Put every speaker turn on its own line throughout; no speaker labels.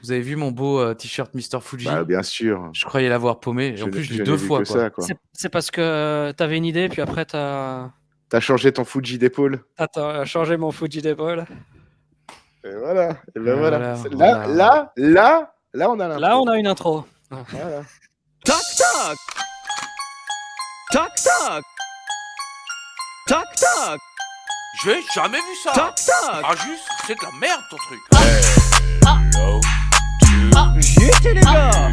Vous avez vu mon beau t-shirt Mr.
Bah,
Fuji?
bien sûr.
Je croyais l'avoir paumé. Et en plus, je l'ai
Je
deux
n'ai vu
fois,
que
quoi.
ça, quoi.
C'est parce que t'avais une idée, puis après t'as
T'as changé ton Fuji d'épaule.
t'as changé mon Fuji d'épaule.
Et voilà. Et ben voilà.
Voilà,
Là,
voilà.
là, on a
Là,
l'intro.
on a une intro.
Voilà.
Toc toc. Toc toc. Toc toc.
J'ai jamais vu ça.
Toc toc.
Ah juste, c'est de la merde ton truc.
J'étais les gars.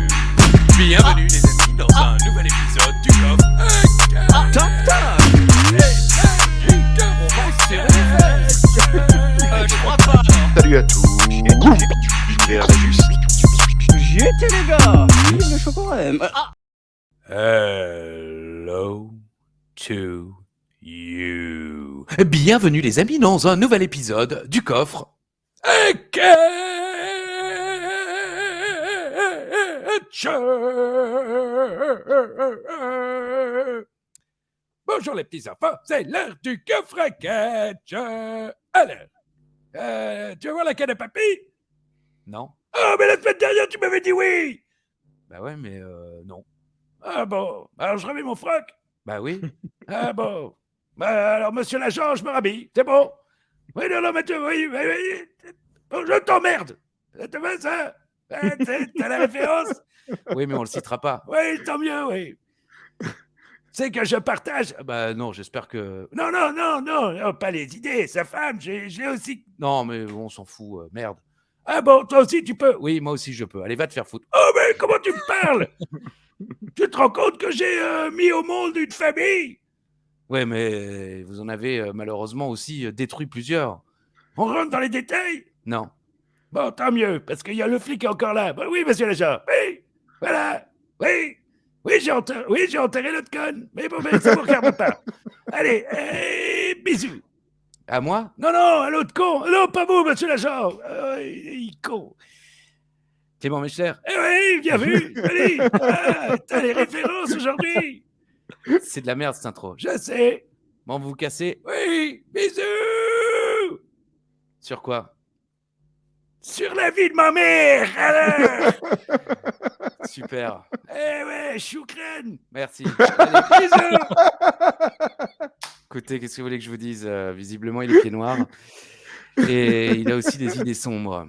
Bienvenue les amis dans un nouvel épisode du coffre.
Toc toc.
On va serrer les fesses. Je crois pas.
Salut à tous. L'univers de la justice.
J'étais les gars. Vive le chocolat.
Hello to you. Bienvenue les amis dans un nouvel épisode du coffre. Bonjour les petits enfants, c'est l'heure du coffre à catch. Alors, tu veux voir la canne à papy?
Non?
Oh, mais la semaine dernière, tu m'avais dit oui!
Bah ouais, mais non.
Ah bon, alors je remets mon froc?
Bah oui.
Ah bon. Bah alors, monsieur l'agent, je me rhabille, c'est bon? Oui, non, mais oui. Oh, je t'emmerde! Ça te va, ça? T'as la référence?
Oui, mais on le citera pas.
Oui, tant mieux, oui. C'est que je partage.
Bah non, j'espère que...
Non, pas les idées. Sa femme, je l'ai aussi.
Non, mais on s'en fout, merde.
Ah bon, toi aussi, tu peux.
Oui, moi aussi, je peux. Allez, va te faire foutre.
Oh, mais comment tu me parles? Tu te rends compte que j'ai mis au monde une famille?
Ouais, mais vous en avez malheureusement aussi détruit plusieurs.
On rentre dans les détails?
Non.
Bon, tant mieux, parce qu'il y a le flic encore là. Bah, oui, monsieur l'agent. Oui, voilà. Oui, j'ai enterré notre conne. Mais bon, ça vous regarde pas. Allez, bisous.
À moi?
Non, à l'autre con. Non, pas vous, monsieur l'agent. Il est con.
Clément Mechler?
Eh oui, bien vu. Allez, t'as les références aujourd'hui.
C'est de la merde cette intro.
Je sais.
Bon, vous vous cassez.
Oui, bisous.
Sur quoi?
Sur la vie de ma mère, alors.
Super.
Eh ouais, choukran.
Merci.
Allez, bisous.
Écoutez, qu'est-ce que vous voulez que je vous dise? Visiblement, il est pied noir. Et il a aussi des idées sombres.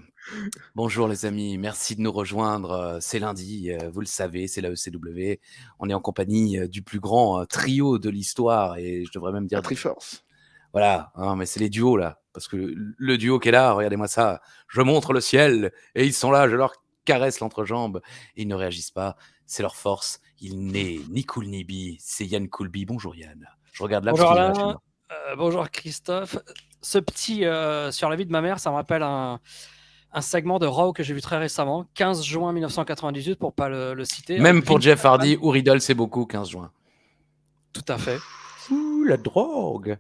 Bonjour les amis, merci de nous rejoindre. C'est lundi, vous le savez, c'est la ECW. On est en compagnie du plus grand trio de l'histoire et je devrais même dire...
La Triforce.
Voilà, hein, mais c'est les duos là. Parce que le duo qui est là, regardez-moi ça. Je montre le ciel et ils sont là, je leur caresse l'entrejambe et ils ne réagissent pas. C'est leur force. Il n'est ni cool ni bi. C'est Yann Coolby. Bonjour Yann. Je regarde là.
Bonjour
parce qu'il est là chez
Alain.
moi.
Bonjour Christophe. Ce petit sur la vie de ma mère, ça me rappelle un segment de Raw que j'ai vu très récemment, 15 juin 1998, pour pas le citer.
Même
avec
pour
Vince
Jeff
McMahon.
Hardy ou Riddle, c'est beaucoup, 15 juin.
Tout à fait.
Ouh, la drogue.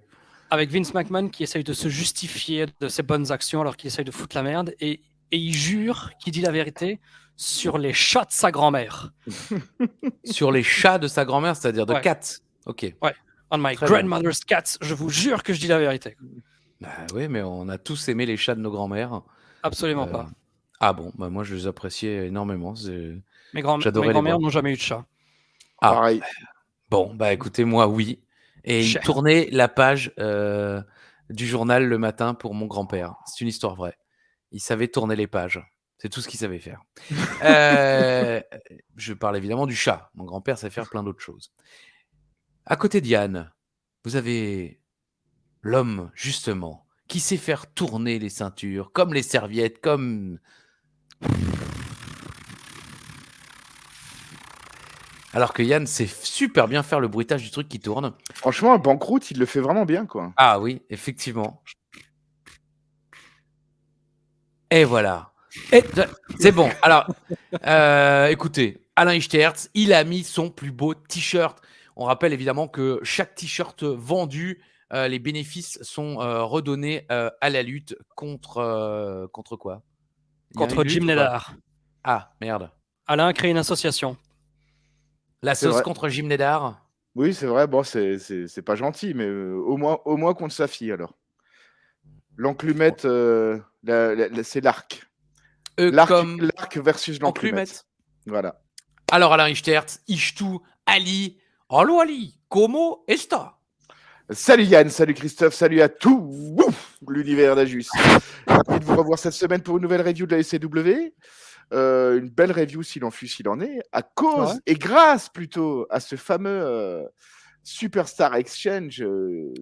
Avec Vince McMahon qui essaye de se justifier de ses bonnes actions alors qu'il essaye de foutre la merde et il jure qu'il dit la vérité sur les chats de sa grand-mère.
Sur les chats de sa grand-mère, c'est-à-dire de
Ouais.
cats. Ok.
On my
Très bien.
grandmother's cats, je vous jure que je dis la vérité.
Bah oui, mais on a tous aimé les chats de nos grand-mères.
Absolument pas.
Ah bon, bah moi je les appréciais énormément.
Mes
j'adorais les
grand-mères
voir.
n'ont jamais eu de chat.
Ah,
Pareil.
bon, bah écoutez, moi oui. Et il
Cher.
tournait la page du journal le matin pour mon grand-père. C'est une histoire vraie. Il savait tourner les pages. C'est tout ce qu'il savait faire. Je parle évidemment du chat. Mon grand-père savait faire plein d'autres choses. À côté d'Yann, vous avez l'homme, justement, qui sait faire tourner les ceintures, comme les serviettes, comme... Alors que Yann sait super bien faire le bruitage du truc qui tourne.
Franchement, un banqueroute, il le fait vraiment bien, quoi.
Ah oui, effectivement. Et voilà. Et c'est bon. Alors, écoutez, Alain Ichterz, il a mis son plus beau t-shirt. On rappelle évidemment que chaque t-shirt vendu, les bénéfices sont redonnés à la lutte contre quoi? Il y a
Contre
une
Jim
lutte ou pas?
Neddar.
Ah, merde.
Alain a créé une association.
La
C'est
sauce
vrai.
contre Jim Neddar.
Oui, c'est vrai. Bon, c'est pas gentil, mais au moins contre sa fille, alors. L'enclumette, c'est l'arc.
comme
L'arc versus l'enclumet.
enclumet.
Voilà.
Alors Alain Ichtertz, Ishtu, Ali. Allô Ali, comment está?
Salut Yann, salut Christophe, salut à tout l'univers d'Ajus. Ravi de vous revoir cette semaine pour une nouvelle review de la SCW. Une belle review s'il en fut, s'il en est, à cause
Ouais.
et grâce plutôt à ce fameux Superstar Exchange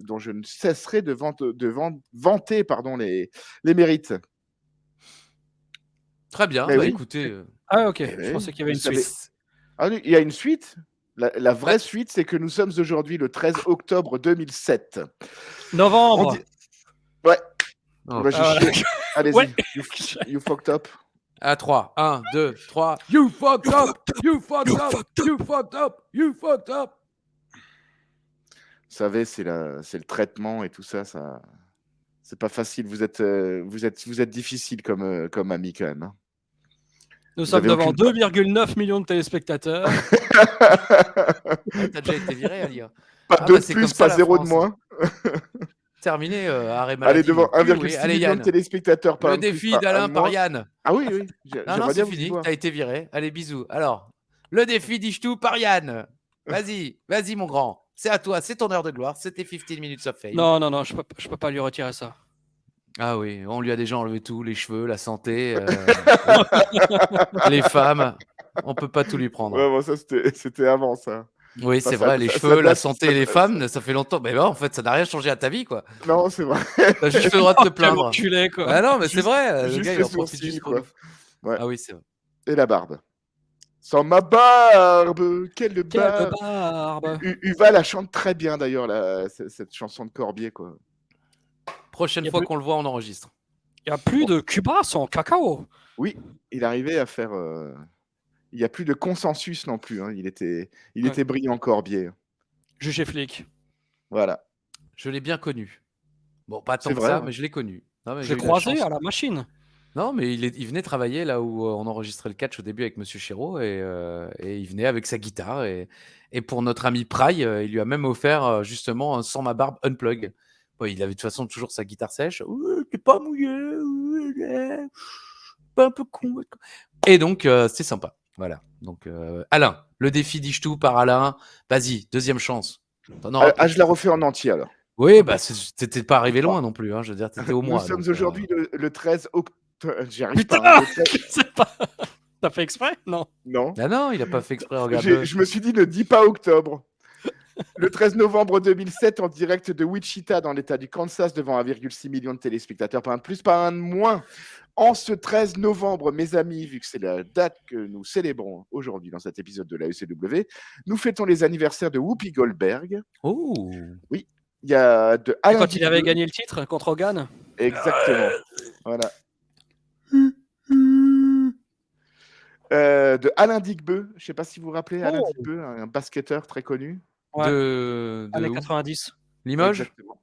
dont je ne cesserai de vanter les mérites.
Très bien,
Mais
bah
oui.
écoutez.
Ah, ok.
Eh
Je
oui,
pensais qu'il y avait
vous
une
savez-
suite.
Ah oui, il y a une suite. La vraie
Ouais.
suite, c'est que nous sommes aujourd'hui le 13 octobre 2007.
Novembre.
On dit- Ouais,
Oh,
bah, j'ai
Ah, voilà.
chié. Allez-y,
Ouais.
you fucked up.
À 3. 1, 2, 3. You fucked up! You fucked up! You fucked up! You fucked up!
Vous savez, c'est le traitement et tout ça, c'est pas facile. Vous êtes difficile comme ami quand même. Hein.
Nous
Vous
sommes
avez
devant
aucune-
2,9 millions de téléspectateurs.
Ouais, t'as déjà été viré, Ali.
Pas
Ah,
2
bah,
de
c'est
plus,
comme ça,
pas
la
0 de
France.
moins.
Terminé, arrêt maladie.
Allez, devant
Oui,
1,6
allez,
million de
Yann.
téléspectateurs par
Le
un de plus,
défi
pas un
d'Alain
de
par
moins.
Yann.
Ah oui,
Non,
j'aimerais
c'est
bien vous y
fini.
voir.
T'as été viré. Allez, bisous. Alors, le défi d'Ishtu par Yann. Vas-y, mon grand. C'est à toi, c'est ton heure de gloire. C'était 15 minutes of fame.
Non, je peux pas lui retirer ça.
Ah oui, on lui a déjà enlevé tout, les cheveux, la santé, les femmes. On peut pas tout lui prendre.
Ouais, bon, ça, c'était avant, ça.
Oui,
Ça,
c'est
ça-
vrai, les
ça- ça
cheveux, la
date-
santé
ça
et les
date-
femmes, ça fait longtemps. Mais bon, en fait, ça n'a rien changé à ta vie, quoi.
Non, c'est vrai.
T'as juste le droit de te
Quel
plaindre.
enculé, quoi.
Ah non, mais c'est
Juste-
vrai, le
juste
gars,
les
il en profite
sourcils,
juste pour
quoi.
nous.
Ouais.
Ah oui, c'est vrai.
Et la barbe. Sans ma barbe, quelle
Quelle
barbe.
barbe.
Uva la chante très bien d'ailleurs, cette chanson de Corbier, quoi.
Prochaine
Il y a
fois
plus-
qu'on le voit, on enregistre.
Il n'y a plus de Cuba sans cacao.
Oui, il arrivait à faire. Il n'y a plus de consensus non plus. Hein. Il était brillant, Corbier.
Jugé flic.
Voilà.
Je l'ai bien connu. Bon, pas tant
C'est
que
vrai,
ça,
ouais.
mais je l'ai connu. Non, mais
Je
j'ai
l'ai
eu la
croisé
chance.
à la machine.
Non, mais il venait travailler là où on enregistrait le catch au début avec Monsieur Chéreau et il venait avec sa guitare et pour notre ami Pry, il lui a même offert justement un Sans ma barbe unplug. Ouais, il avait de toute façon toujours sa guitare sèche. Ouais, t'es pas mouillé, pas un peu con. Et donc c'est sympa. Voilà. Donc Alain, le défi d'Ishtu par Alain. Vas-y, deuxième chance. T'en auras plus.
Je la refais en entier alors.
Oui, bah t'étais pas arrivé loin non plus. Hein, je veux dire, t'étais au
Nous
mois.
sommes
donc,
aujourd'hui le 13 octobre. J'y arrive
Putain
pas. Hein, le 13
C'est pas. T'as fait exprès? Non.
Non.
Ah non, il a pas fait exprès. Regarde.
Je me suis dit, ne dis pas octobre. Le 13 novembre 2007, en direct de Wichita, dans l'état du Kansas, devant 1,6 million de téléspectateurs, pas un de plus, pas un de moins. En ce 13 novembre, mes amis, vu que c'est la date que nous célébrons aujourd'hui dans cet épisode de la ECW, nous fêtons les anniversaires de Whoopi Goldberg.
Oh.
Il y a de Alain
Quand il avait
Dickbeu.
gagné le titre contre Hogan.
Exactement. Voilà. De Alain Dickbeu. Je ne sais pas si vous vous rappelez, Alain
Oh.
Dickbeu, un basketteur très connu.
Ouais.
De
Années
où
90.
Limoges.
Exactement.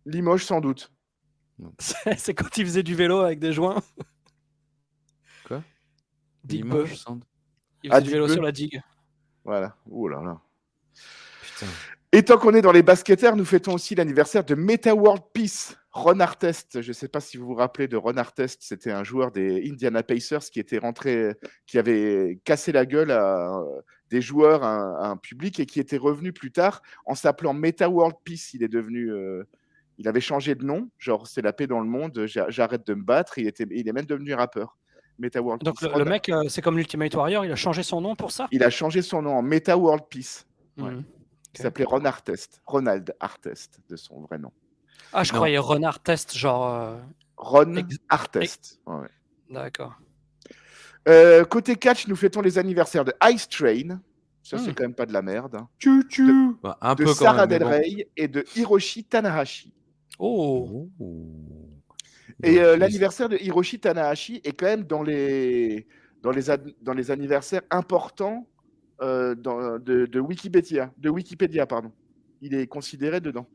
Limoges, sans doute.
C'est quand il faisait du vélo avec des joints.
Quoi
Dickbeu.
Limoges, sans-
Il faisait
Ah,
du vélo
Dickbeu.
sur la digue.
Voilà. Oh là là.
Putain.
Et tant qu'on est dans les basketteurs, nous fêtons aussi l'anniversaire de Meta World Peace, Ron Artest. Je ne sais pas si vous vous rappelez de Ron Artest. C'était un joueur des Indiana Pacers qui avait cassé la gueule à des joueurs, à un public, et qui était revenu plus tard en s'appelant Meta World Peace. Il avait changé de nom, genre c'est la paix dans le monde, j'arrête de me battre. Il est même devenu rappeur. Meta World
Donc
Peace.
le mec, c'est comme l'Ultimate Warrior, il a changé son nom pour ça.
Il a changé son nom en Meta World Peace. Ouais.
Mhm.
Il s'appelait Ron Artest, Ronald Artest, de son vrai nom.
Ah, je
Non.
croyais Renard Test, genre.
Ron
Ex-
Artest. Ouais.
D'accord.
Côté catch, nous fêtons les anniversaires de Ice Train. Ça, c'est quand même pas de la merde. Hein.
Bah, un
De
peu quand
Sarah
même. mais
Del
bon.
Rey et de Hiroshi Tanahashi.
Oh.
Et
Donc,
l'anniversaire de Hiroshi Tanahashi est quand même dans les anniversaires importants de Wikipédia, pardon. Il est considéré dedans.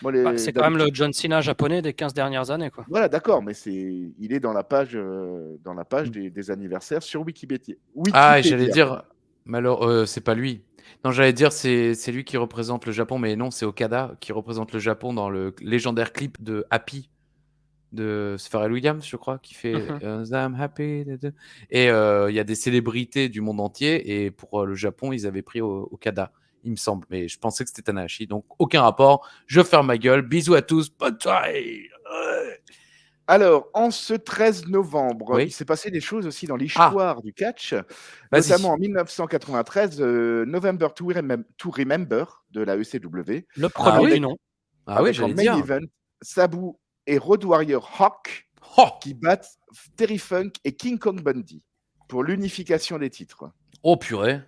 Moi,
C'est quand même le John Cena japonais des 15 dernières années, quoi.
Voilà, d'accord, mais il est dans la page des anniversaires sur Wikipédia.
Ah, et j'allais dire, c'est pas lui. Non, j'allais dire, c'est lui qui représente le Japon, mais non, c'est Okada qui représente le Japon dans le légendaire clip de Happy. de Pharrell Williams, je crois, qui fait
Mhm.
I'm happy. Et il y a des célébrités du monde entier. Et pour le Japon, ils avaient pris Okada, il me semble. Mais je pensais que c'était Tanahashi. Donc, aucun rapport. Je ferme ma gueule. Bisous à tous. Bonne soirée. Ouais.
Alors, en ce 13 novembre, il
Oui.
s'est passé des choses aussi dans
Ah,
l'histoire du catch, notamment
vas-y.
en 1993, November to Remember de la ECW,
Le
Ah
premier
avec,
du
oui.
nom.
Ah oui,
avec en
j'allais
main
dire.
event Sabu et Road Warrior Hawk
Oh,
qui battent Terry Funk et King Kong Bundy pour l'unification des titres.
oh purée.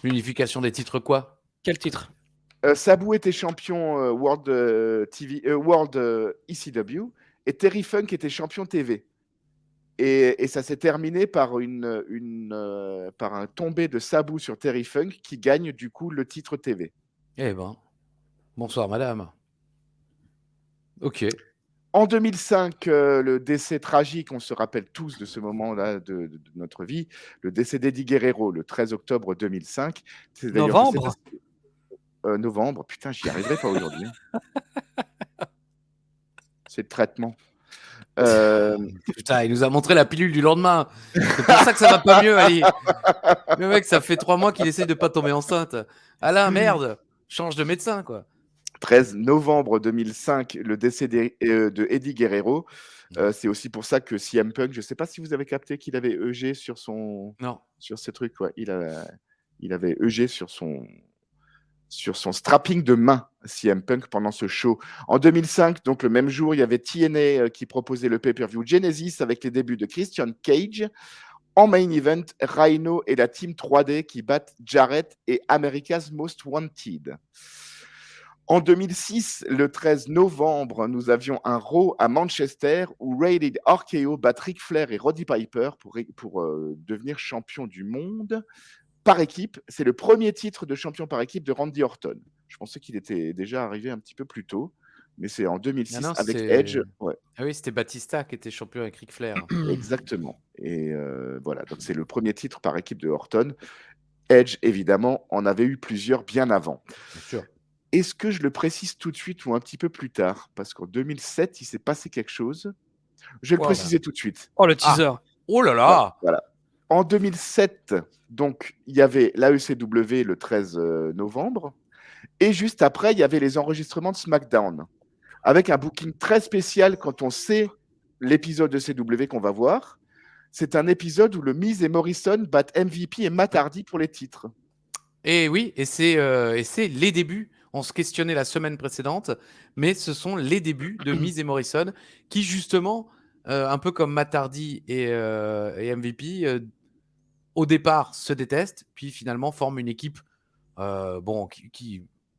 L'unification des titres, quoi?
Quel titre?
Sabu était champion World ECW et Terry Funk était champion TV. Et ça s'est terminé par par un tombé de Sabu sur Terry Funk qui gagne du coup le titre TV.
Eh ben, bonsoir madame. Ok.
En 2005, le décès tragique, on se rappelle tous de ce moment-là de notre vie, le décès d'Eddie Guerrero le 13 octobre 2005. C'est d'ailleurs, je sais pas
Novembre?
si novembre, putain, j'y arriverai pas aujourd'hui. C'est le traitement.
Putain, il nous a montré la pilule du lendemain. C'est pour ça que ça va pas mieux, Ali. Le mec, ça fait 3 mois qu'il essaie de pas tomber enceinte. Alain, merde, change de médecin, quoi.
13 novembre 2005, le décès de Eddie Guerrero. C'est aussi pour ça que CM Punk, je ne sais pas si vous avez capté qu'il avait EG sur
Non.
ses trucs. Ouais. Il avait EG sur son strapping de main, CM Punk, pendant ce show. En 2005, donc le même jour, il y avait TNA qui proposait le pay-per-view Genesis avec les débuts de Christian Cage. En main event, Rhino et la team 3D qui battent Jarrett et America's Most Wanted. En 2006, le 13 novembre, nous avions un Raw à Manchester où Rated RKO bat Ric Flair et Roddy Piper pour devenir champion du monde par équipe. C'est le premier titre de champion par équipe de Randy Orton. Je pensais qu'il était déjà arrivé un petit peu plus tôt, mais c'est en 2006
non,
avec
c'est-
Edge. Ouais,
Ah oui, c'était Batista qui était champion avec Ric Flair.
exactement. Et voilà, donc c'est le premier titre par équipe de Orton. Edge, évidemment, en avait eu plusieurs bien avant.
Bien sûr.
Est-ce que je le précise tout de suite ou un petit peu plus tard? Parce qu'en 2007, il s'est passé quelque chose. Je vais le
Voilà.
préciser tout de suite.
Oh, le teaser.
Oh là là.
Voilà. En 2007, donc, il y avait l'AECW le 13 novembre. Et juste après, il y avait les enregistrements de SmackDown. Avec un booking très spécial quand on sait l'épisode de CW qu'on va voir. C'est un épisode où le Miz et Morrison battent MVP et Matt Hardy pour les titres.
Et oui, et c'est les débuts. On se questionnait la semaine précédente, mais ce sont les débuts de Miz et Morrison qui, justement, un peu comme Matt Hardy et MVP, au départ se détestent, puis finalement forment une équipe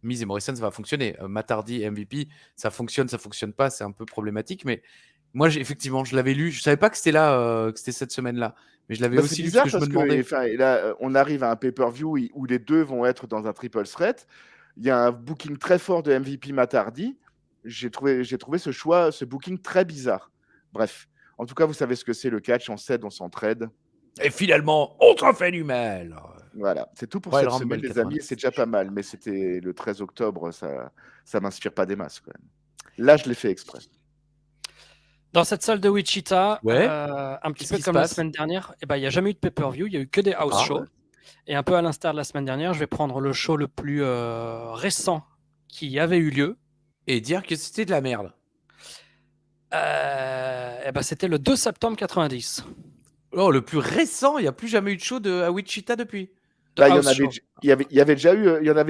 Miz et Morrison, ça va fonctionner. Matt Hardy et MVP, ça fonctionne pas, c'est un peu problématique, mais moi, effectivement, je l'avais lu. Je savais pas que c'était là, que c'était cette semaine-là, mais je l'avais
C'est
aussi lu
bizarre
parce que je
parce
me
que
demandais.
là, on arrive à un pay-per-view où les deux vont être dans un triple threat. Il y a un booking très fort de MVP Matt Hardy. J'ai trouvé ce booking très bizarre. Bref, en tout cas, vous savez ce que c'est le catch, on s'aide, on s'entraide.
Et finalement, on te fait du mal.
Voilà, c'est tout pour
Royal
cette semaine,
Rumble
les amis, et c'est
96.
déjà pas mal, mais c'était le 13 octobre, ça m'inspire pas des masses quand même. Là, je l'ai fait exprès.
Dans cette salle de Wichita,
Ouais.
un petit
Qu'est-ce
peu
qui se
comme la
passe
semaine dernière, il n'y a jamais eu de pay-per-view, il n'y a eu que des house shows.
ouais.
Et un peu à l'instar de la semaine dernière, je vais prendre le show le plus récent qui avait eu lieu.
Et dire que c'était de la merde.
C'était le 2 septembre 90.
Oh, le plus récent, il n'y a plus jamais eu de show à Wichita depuis.
De
Bah, il
house show,
y avait déjà eu de la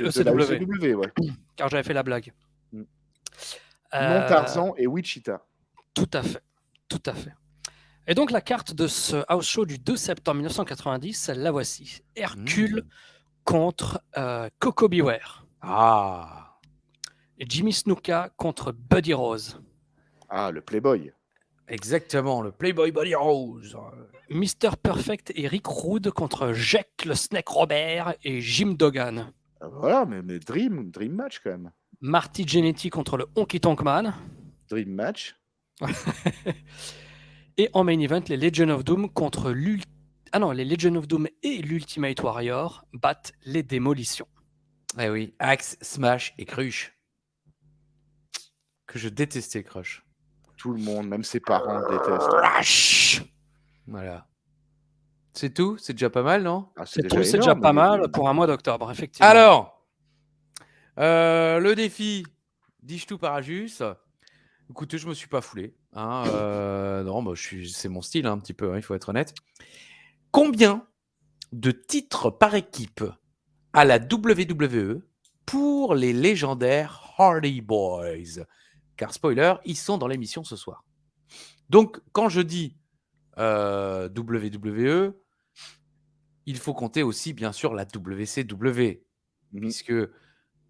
ECW.
ECW, ouais.
car j'avais fait la blague.
Non Tarzan et Wichita.
Tout à fait, tout à fait. Et donc la carte de ce house show du 2 septembre 1990, la voici. Hercule contre Coco Beware.
Ah.
Et Jimmy Snuka contre Buddy Rose.
Ah, le Playboy.
Exactement, le Playboy Buddy Rose.
Mr. Perfect et Rick Rude contre Jack le Snake Robert et Jim Duggan.
Voilà, mais Dream Match quand même.
Marty Jannetty contre le Honky Tonk Man.
Dream Match.
Et en main event, les Legion of Doom contre les Legion of Doom et l'Ultimate Warrior battent les Démolitions.
Eh oui, Axe, Smash et Crush. que je détestais Crush.
Tout le monde, même ses parents, le détestent.
Crush.
Voilà. C'est tout? C'est déjà pas mal, non?
Ah,
C'est tout, c'est déjà
énorme,
pas
mais-
mal pour un mois d'octobre, effectivement.
Alors, le défi Dis-tu Parajus. Écoutez, je me suis pas foulé. Hein, non, bah, c'est mon style, hein, un petit peu, hein, il faut être honnête. Combien de titres par équipe à la WWE pour les légendaires Hardy Boys? Car spoiler, ils sont dans l'émission ce soir. Donc, quand je dis WWE, il faut compter aussi, bien sûr, la WCW. Puisque,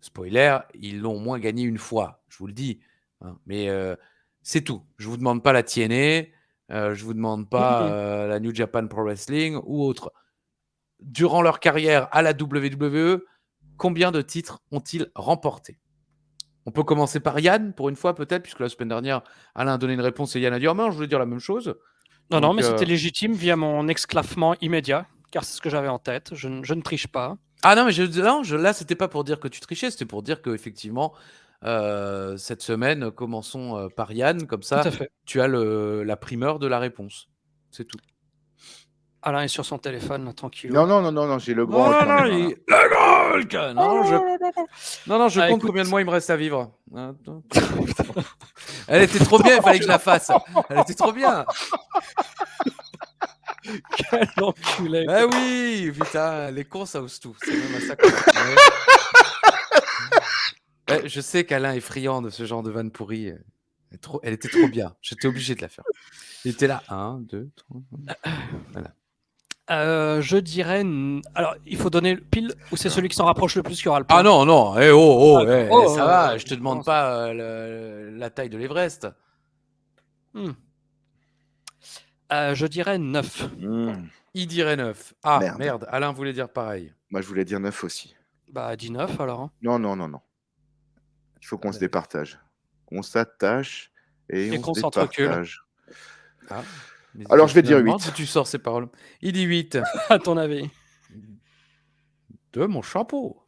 spoiler, ils l'ont au moins gagné une fois, je vous le dis. Hein. Mais c'est tout. Je ne vous demande pas la TNA, je ne vous demande pas la New Japan Pro Wrestling ou autre. Durant leur carrière à la WWE, combien de titres ont-ils remportés? On peut commencer par Yann, pour une fois peut-être, puisque la semaine dernière, Alain a donné une réponse et Yann a dit « Oh non, je voulais dire la même chose ».
Non, mais c'était légitime via mon exclavement immédiat, car c'est ce que j'avais en tête. Je ne triche pas.
Ah non, mais là, c'était pas pour dire que tu trichais, c'était pour dire qu'effectivement, cette semaine, commençons par Yann, comme
Tout
ça,
à fait.
tu as la primeur de la réponse. C'est tout.
Alain est sur son téléphone, tranquille.
Non, j'ai le grand.
Non, le Grolk. Non, je compte
écoute.
combien de mois il me reste à vivre. Elle était trop bien, il fallait que je la fasse. Elle était trop bien.
Quel enculé.
Ah oui, putain, les cons, ça ose tout. C'est même à ça qu'on je sais qu'Alain est friand de ce genre de vanne pourrie. Elle était trop bien. J'étais obligé de la faire. Il était là. 1, 2, 3. Voilà.
Je dirais. Alors, il faut donner pile ou c'est celui qui s'en rapproche le plus qui aura le point?
Ah non. Ça va. Je te demande
non,
pas la taille de l'Everest.
Je dirais 9.
Il dirait 9. Ah,
Merde.
merde. Alain voulait dire pareil.
Moi, je voulais dire 9 aussi.
Bah, dis 9 alors. Hein.
Non. Il faut qu'on se départage. On s'attache et
qu'on
on se
s'entrecule.
départage.
Ah, mais
Alors, je vais dire
finalement,
8.
d'où tu sors ces paroles? Il dit 8.
À ton avis?
De mon chapeau.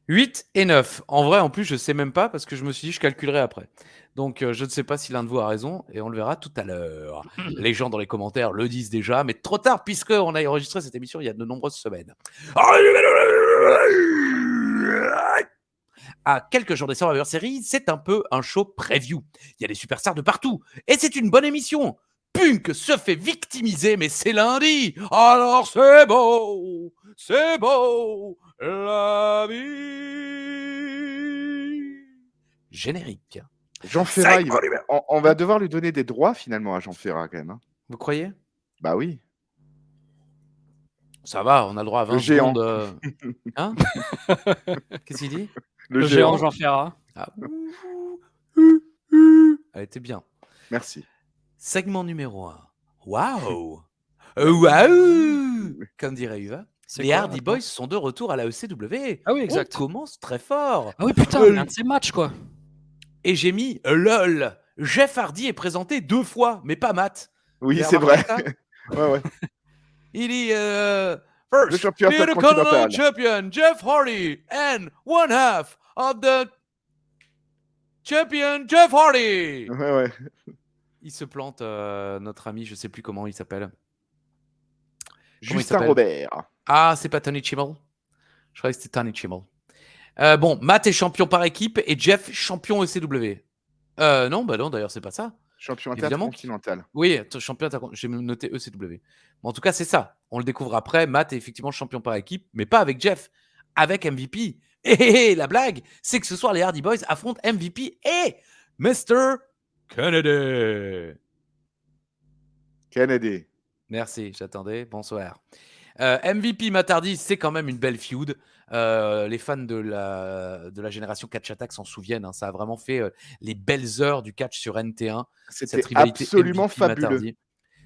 8 et 9. En vrai, en plus, je ne sais même pas parce que je me suis dit je calculerai après. Donc, je ne sais pas si l'un de vous a raison et on le verra tout à l'heure. Les gens dans les commentaires le disent déjà, mais trop tard puisqu'on a enregistré cette émission il y a de nombreuses semaines. À quelques jours des Survivor Series, c'est un peu un show preview. Il y a des superstars de partout et c'est une bonne émission. Punk se fait victimiser, mais c'est lundi. Alors c'est beau, la vie. Générique.
Jean Ferrat, on va devoir lui donner des droits finalement à Jean Ferrat quand même. Hein.
Vous croyez?
Bah oui.
Ça va, on a le droit à 20
Le géant.
secondes. Hein? Qu'est-ce qu'il dit?
Le géant Jean Ferrat.
Ah. Elle était bien.
Merci.
Segment numéro 1. Waouh! Waouh! Comme dirait Uva. Les Hardy Boys sont de retour à la ECW.
Ah oui, exact.
On commence très fort.
Ah oui, putain, un de ces matchs, quoi.
Et j'ai mis LOL. Jeff Hardy est présenté 2 fois, mais pas Matt.
Oui, c'est vrai. ouais.
Il dit
Le
first,
champion
the
intercontinental.
champion Jeff Hardy and one half of the champion Jeff Hardy.
Ouais.
Il se plante, notre ami, je sais plus comment il s'appelle.
Justin Robert.
Ah, c'est pas Tony Chimmel? Je croyais que c'était Tony Chimmel. Bon, Matt est champion par équipe et Jeff champion ECW. Non, d'ailleurs, c'est pas ça.
Champion
Évidemment.
intercontinental.
Oui, champion intercontinental. J'ai même noté ECW. Mais en tout cas, c'est ça. On le découvre après. Matt est effectivement champion par équipe, mais pas avec Jeff, avec MVP. Et la blague, c'est que ce soir, les Hardy Boys affrontent MVP et Mr.
Kennedy.
Merci, j'attendais. Bonsoir. MVP Matt Hardy, c'est quand même une belle feud. Les fans de la génération Catch Attack s'en souviennent. Hein, ça a vraiment fait les belles heures du catch sur NT1.
C'était absolument
MVP,
fabuleux.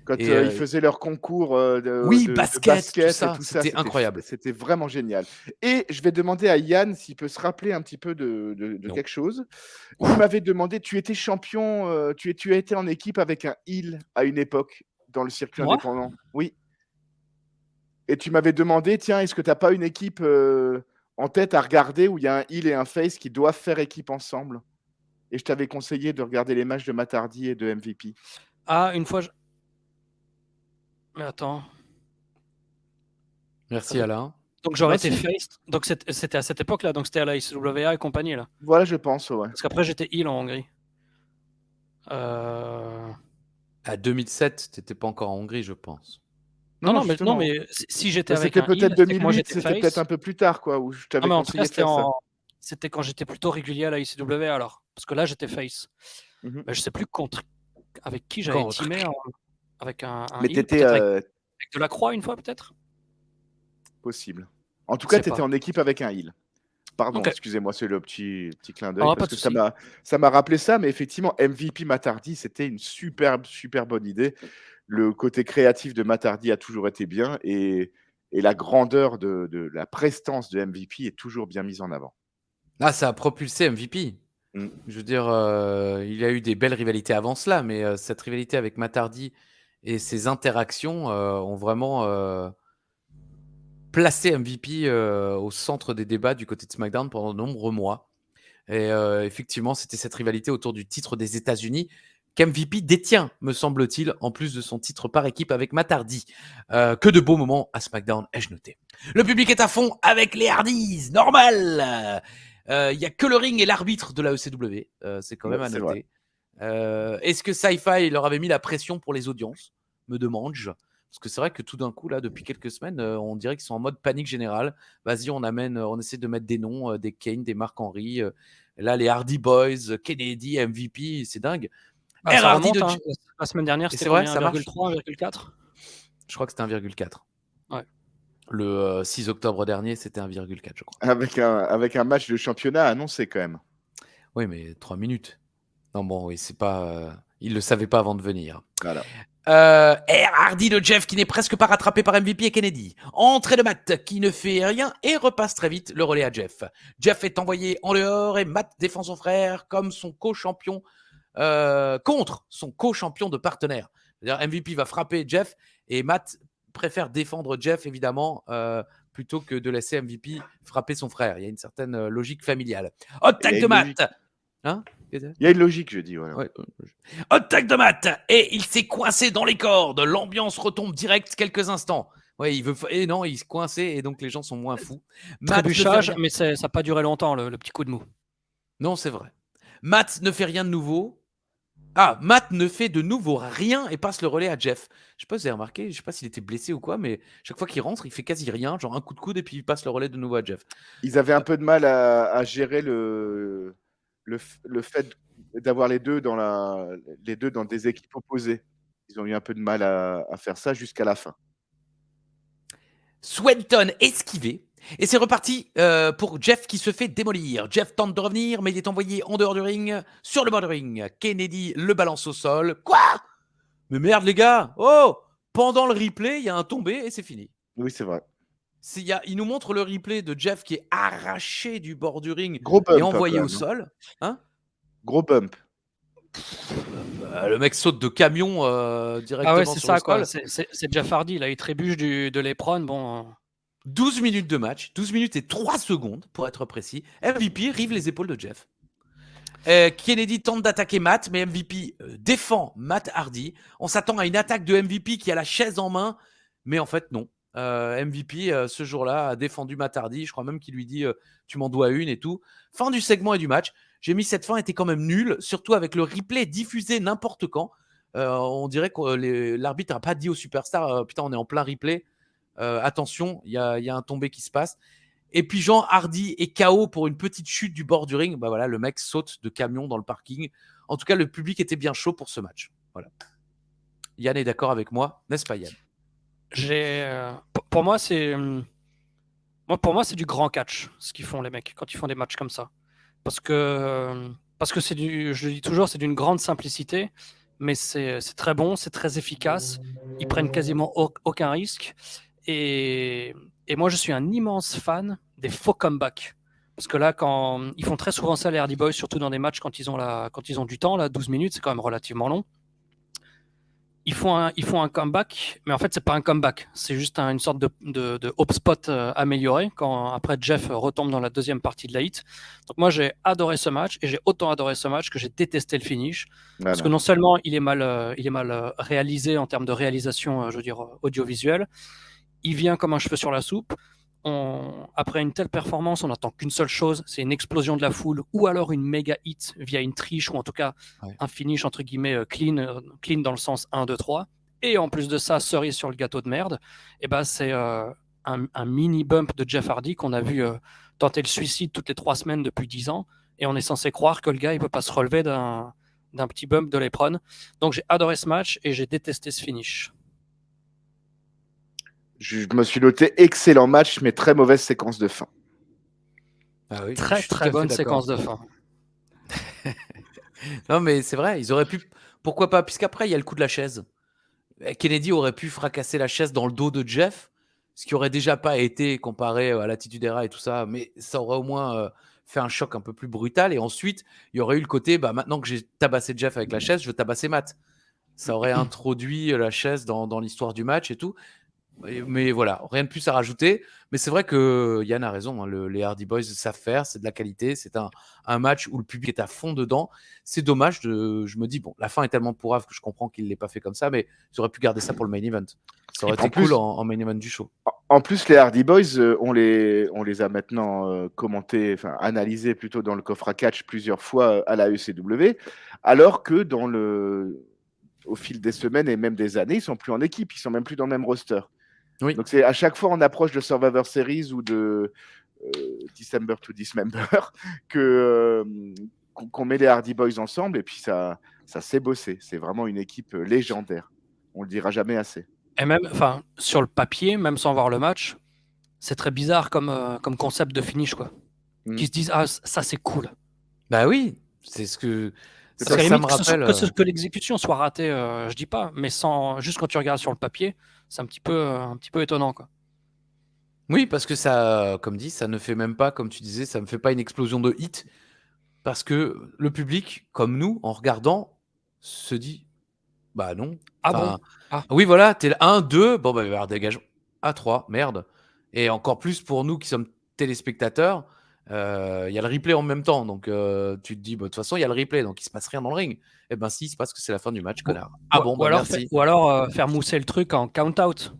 Quand ils faisaient leur concours de
basket,
tout
ça,
ça,
c'était incroyable.
C'était vraiment génial. Et je vais demander à Yann s'il peut se rappeler un petit peu de quelque chose. Il m'avait demandé, tu étais champion, tu as été en équipe avec un heel à une époque dans le circuit indépendant. Oui. Et tu m'avais demandé, tiens, est-ce que tu n'as pas une équipe en tête à regarder où il y a un heel et un face qui doivent faire équipe ensemble? et je t'avais conseillé de regarder les matchs de Matt Hardy et de MVP.
Ah, une fois. Mais attends.
Merci Alain.
Donc j'aurais
Merci.
été face. Donc c'était à cette époque-là. Donc c'était à la ICWA et compagnie là.
Voilà, je pense, ouais.
Parce qu'après j'étais heel en Hongrie. Euh,
À 2007, t'étais pas encore en Hongrie, je pense.
Non,
justement.
mais si j'étais
Mais
avec
c'était
un heel,
peut-être
c'est que moi
2008,
j'étais
c'était peut-être
face.
un peu plus tard, quoi, où je t'avais
Non, mais en tout
conseillé
cas
de faire ça.
c'était quand j'étais plutôt régulier à la ICWA alors. Parce que là j'étais face.
Mhm.
Mais je sais plus avec qui j'avais teamé. Avec un
Mais
heel,
t'étais
peut-être avec de la Croix une fois peut-être.
possible. En tout
Je
cas,
sais
t'étais
pas.
en équipe avec un heel. Pardon,
Ok.
excusez-moi, c'est le petit clin d'œil,
Ah, pas
parce
de
que
souci.
ça m'a rappelé ça, mais effectivement, MVP Matt Hardy, c'était une super bonne idée. Le côté créatif de Matt Hardy a toujours été bien, et la grandeur de la prestance de MVP est toujours bien mise en avant.
Ah, ça a propulsé MVP.
Mm.
Je veux dire, il a eu des belles rivalités avant cela, mais cette rivalité avec Matt Hardy et ses interactions ont vraiment placé MVP au centre des débats du côté de SmackDown pendant de nombreux mois. Et effectivement, c'était cette rivalité autour du titre des États-Unis qu'MVP détient, me semble-t-il, en plus de son titre par équipe avec Matt Hardy. Que de beaux moments à SmackDown, ai-je noté. Le public est à fond avec les Hardys, normal. Il y a que le ring et l'arbitre de la ECW, c'est quand même à
C'est
noter. Est-ce que Sci-Fi leur avait mis la pression pour les audiences, me demande-je. Parce que c'est vrai que tout d'un coup, là, depuis quelques semaines, on dirait qu'ils sont en mode panique générale. Vas-y, on essaie de mettre des noms, des Kane, des Mark Henry. Là, les Hardy Boys, Kennedy, MVP, c'est dingue.
Bah, ça
Hardy
remonte.
de
Hein. La semaine dernière,
Et
c'était
c'est vrai,
combien
ça marche
1,3, 1,4
Je crois que c'était 1,4.
Ouais.
Le 6 octobre dernier, c'était 1,4, je crois.
Avec un match de championnat annoncé quand même.
Oui, mais 3 minutes. Non, bon, oui, c'est pas. Ils ne le savaient pas avant de venir.
Voilà.
Hardy de Jeff qui n'est presque pas rattrapé par MVP et Kennedy. Entrée de Matt qui ne fait rien et repasse très vite le relais à Jeff. Jeff est envoyé en dehors et Matt défend son frère comme son co-champion contre son co-champion de partenaire. C'est-à-dire MVP va frapper Jeff et Matt préfère défendre Jeff évidemment plutôt que de laisser MVP frapper son frère. Il y a une certaine logique familiale. Hot tag de Matt. Hein?
Il y a une logique, je dis. Voilà.
Ouais. Hot tag de Matt et il s'est coincé dans les cordes. L'ambiance retombe direct quelques instants. Ouais, et non, il se coincé et donc les gens sont moins fous.
Trébuchage, mais ça n'a pas duré longtemps le petit coup de mou.
Non, c'est vrai. Matt ne fait rien de nouveau. Ah, Matt ne fait de nouveau rien et passe le relais à Jeff. Je sais pas si vous avez remarqué, je sais pas s'il était blessé ou quoi, mais chaque fois qu'il rentre, il fait quasi rien, genre un coup de coude et puis il passe le relais de nouveau à Jeff.
Ils avaient un peu de mal à gérer le fait d'avoir les deux dans des équipes opposées. Ils ont eu un peu de mal à faire ça jusqu'à la fin.
Swenton esquivé. Et c'est reparti pour Jeff qui se fait démolir. Jeff tente de revenir, mais il est envoyé en dehors du ring, sur le bord du ring. Kennedy le balance au sol. Quoi? Mais merde les gars! Oh! Pendant le replay, il y a un tombé et c'est fini.
Oui, c'est vrai.
Il nous montre le replay de Jeff qui est arraché du bord du ring
Gros bump,
et envoyé
quand
au
même,
sol. Hein?
Gros bump.
Le mec saute de camion directement
Ah ouais, c'est
sur
ça
le
quoi.
sol.
C'est Jeff Hardy, là, il trébuche de l'éperon. Bon.
12 minutes de match, 12 minutes et 3 secondes pour être précis. MVP rive les épaules de Jeff. Kennedy tente d'attaquer Matt, mais MVP défend Matt Hardy. On s'attend à une attaque de MVP qui a la chaise en main, mais en fait non. MVP ce jour-là a défendu Matt Hardy. Je crois même qu'il lui dit tu m'en dois une et tout. Fin du segment et du match. J'ai mis cette fin était quand même nulle, surtout avec le replay diffusé n'importe quand. On dirait que l'arbitre n'a pas dit au superstar putain on est en plein replay. Attention, il y a un tombé qui se passe. Et puis Jean Hardy est KO pour une petite chute du bord du ring. Bah voilà, le mec saute de camion dans le parking. En tout cas, le public était bien chaud pour ce match. Voilà. Yann est d'accord avec moi, n'est-ce pas Yann?
Pour moi, c'est du grand catch ce qu'ils font les mecs quand ils font des matchs comme ça. Parce que je le dis toujours, c'est d'une grande simplicité, mais c'est très bon, c'est très efficace. Ils prennent quasiment aucun risque. Et moi, je suis un immense fan des faux comebacks. Parce que là, quand ils font très souvent ça, les Hardy Boys, surtout dans des matchs quand ils ont du temps, là, 12 minutes, c'est quand même relativement long. Ils font un comeback, mais en fait, c'est pas un comeback. C'est juste une sorte de hop spot amélioré quand après Jeff retombe dans la deuxième partie de la hit. Donc moi, j'ai adoré ce match et j'ai autant adoré ce match que j'ai détesté le finish. Parce que
Voilà.
non seulement il est mal réalisé en termes de réalisation, je veux dire, audiovisuelle, il vient comme un cheveu sur la soupe. Après une telle performance, on n'attend qu'une seule chose, c'est une explosion de la foule ou alors une méga hit via une triche ou en tout cas
Ouais.
un finish entre guillemets clean dans le sens 1, 2, 3. Et en plus de ça, cerise sur le gâteau de merde, et ben c'est un mini bump de Jeff Hardy qu'on a vu tenter le suicide toutes les 3 semaines depuis 10 ans. Et on est censé croire que le gars il peut pas se relever d'un petit bump de l'éperon. Donc j'ai adoré ce match et j'ai détesté ce finish.
Je me suis noté excellent match, mais très mauvaise séquence de fin.
Ah oui, je
Très
suis tout à
très
fait
bonne
d'accord.
séquence de fin.
Non, mais c'est vrai, ils auraient pu. Pourquoi pas? Puisqu'après, il y a le coup de la chaise. Kennedy aurait pu fracasser la chaise dans le dos de Jeff, ce qui aurait déjà pas été comparé à l'attitude era et tout ça, mais ça aurait au moins fait un choc un peu plus brutal. Et ensuite, il y aurait eu le côté, bah, maintenant que j'ai tabassé Jeff avec la chaise, je veux tabasser Matt. Ça aurait introduit la chaise dans l'histoire du match et tout. Mais voilà, rien de plus à rajouter. Mais c'est vrai que Yann a raison, hein, les Hardy Boys savent faire, c'est de la qualité. C'est un match où le public est à fond dedans. C'est dommage, je me dis, bon, la fin est tellement pourrave que je comprends qu'il ne l'ait pas fait comme ça, mais ils auraient pu garder ça pour le main event. Ça aurait
En
été cool
plus,
en main event du show.
en plus, les Hardy Boys, on les a maintenant commentés, enfin analysés plutôt dans le coffre à catch plusieurs fois à la ECW, alors que au fil des semaines et même des années, ils sont plus en équipe, ils sont même plus dans le même roster.
Oui,
Donc c'est à chaque fois on approche de Survivor Series ou de December to Dismember que qu'on met les Hardy Boys ensemble et puis ça s'est bossé. C'est vraiment une équipe légendaire. On le dira jamais assez.
Et même, enfin, sur le papier, même sans voir le match, c'est très bizarre comme concept de finish, quoi.
Mm.
Qui se disent, ah, ça c'est cool.
bah oui, c'est ce que
C'est
Parce qu'à la
ça
limite,
me rappelle.
que l'exécution soit ratée, je dis pas, mais juste quand tu regardes sur le papier, c'est un petit peu étonnant, quoi.
Oui, parce que ça, comme dit, ça ne fait même pas, comme tu disais, ça ne fait pas une explosion de hit. Parce que le public, comme nous, en regardant, se dit bah non.
Ah
Enfin,
bon? Ah.
oui, voilà, t'es le 1, 2, bon, bah, alors dégage. Ah, 3, merde. Et encore plus pour nous qui sommes téléspectateurs, il y a le replay en même temps. Donc, tu te dis, bah, de toute façon, il y a le replay, donc il se passe rien dans le ring. Eh ben, si, il se passe que c'est la fin du match, connard. Ah bon, bah, merci.
Ou alors faire mousser le truc en count-out.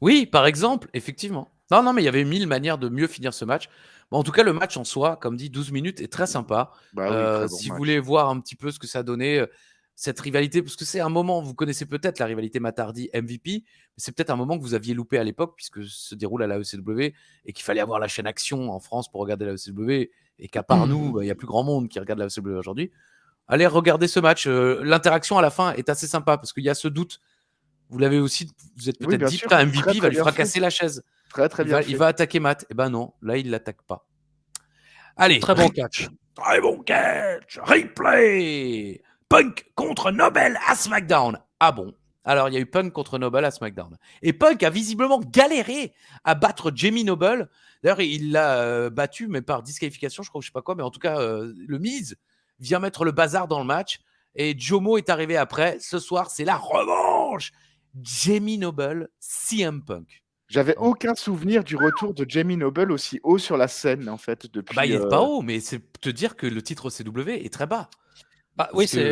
Oui, par exemple, effectivement. Non, non, mais il y avait 1000 manières de mieux finir ce match. Bon, en tout cas, le match en soi, comme dit, 12 minutes est très sympa.
Bah oui, très bon
Si vous
match.
voulez voir un petit peu ce que ça donnait, cette rivalité, parce que c'est un moment, vous connaissez peut-être la rivalité Matardi-MVP, mais c'est peut-être un moment que vous aviez loupé à l'époque, puisque se déroule à la ECW, et qu'il fallait avoir la chaîne Action en France pour regarder la ECW, et qu'à part nous, bah, il n'y a plus grand monde qui regarde la ECW aujourd'hui. Allez regarder ce match. L'interaction à la fin est assez sympa, parce qu'il y a ce doute. Vous l'avez aussi, vous êtes
Oui,
peut-être
bien
dit,
sûr.
putain,
Très,
MVP, il va
très
lui
bien fait.
fracasser la chaise.
Très très bien
Il
fait.
va attaquer Matt. Eh ben non, là, il l'attaque pas. Allez,
Très bon catch.
Très bon catch. Replay.
Punk contre Noble à SmackDown. Ah bon? Alors, il y a eu Punk contre Noble à SmackDown. Et Punk a visiblement galéré à battre Jamie Noble. D'ailleurs, il l'a battu, mais par disqualification, je crois, je sais pas quoi. Mais en tout cas, le Miz vient mettre le bazar dans le match. Et Jomo est arrivé après. Ce soir, c'est la revanche. Jamie Noble, CM Punk.
J'avais
Donc,
aucun souvenir du retour de Jamie Noble aussi haut sur la scène en fait depuis.
bah, il est pas haut, mais c'est te dire que le titre CW est très bas.
Bah, oui, c'est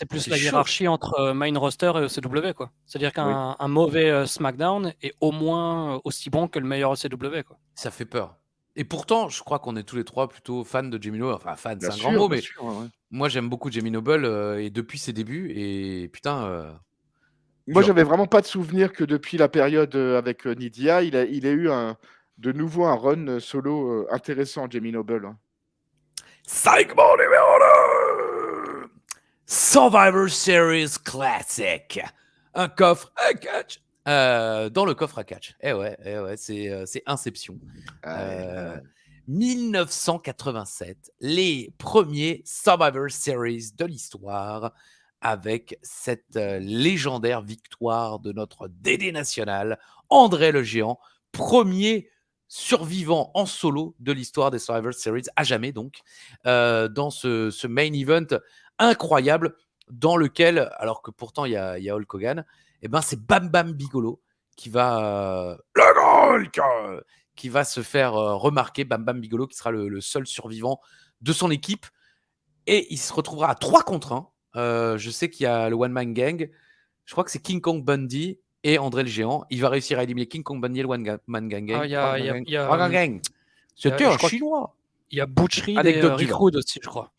plus
c'est
la
chaud.
hiérarchie entre main roster et ECW, quoi. C'est-à-dire qu'un un mauvais SmackDown est au moins aussi bon que le meilleur ECW, quoi.
Ça fait peur. Et pourtant, je crois qu'on est tous les trois plutôt fans de Jamie Noble. Enfin, fan, c'est
Bien
un grand
sûr,
mot,
bien
mais
sûr, ouais.
moi, j'aime beaucoup Jamie Noble et depuis ses débuts. Et putain,
Moi,
dur.
j'avais vraiment pas de souvenir que depuis la période avec Nidia, il a eu de nouveau un run solo intéressant, Jamie Noble. Hein.
Segment numéro 2.
Survivor Series Classic. Un coffre à catch. Dans le coffre à catch. Eh ouais, c'est Inception. 1987, les premiers Survivor Series de l'histoire avec cette légendaire victoire de notre Dédé national, André le Géant, premier survivant en solo de l'histoire des Survivor Series, à jamais donc, dans ce main event incroyable. dans lequel, alors que pourtant il y a Hulk Hogan, et ben c'est Bam Bam Bigolo qui va le grand Hulk, qui va se faire remarquer. Bam Bam Bigolo qui sera le seul survivant de son équipe et il se retrouvera à 3 contre 1. Je sais qu'il y a le One Man Gang. Je crois que c'est King Kong Bundy et André le Géant. Il va réussir à éliminer King Kong Bundy et le One Man Gang.
Ah, il y a, il y a- il y a,
One Man Gang. C'était
je
un
crois
chinois.
il y a Butch Reed et
Anecdote du
Rick
vent.
Rude aussi, je crois.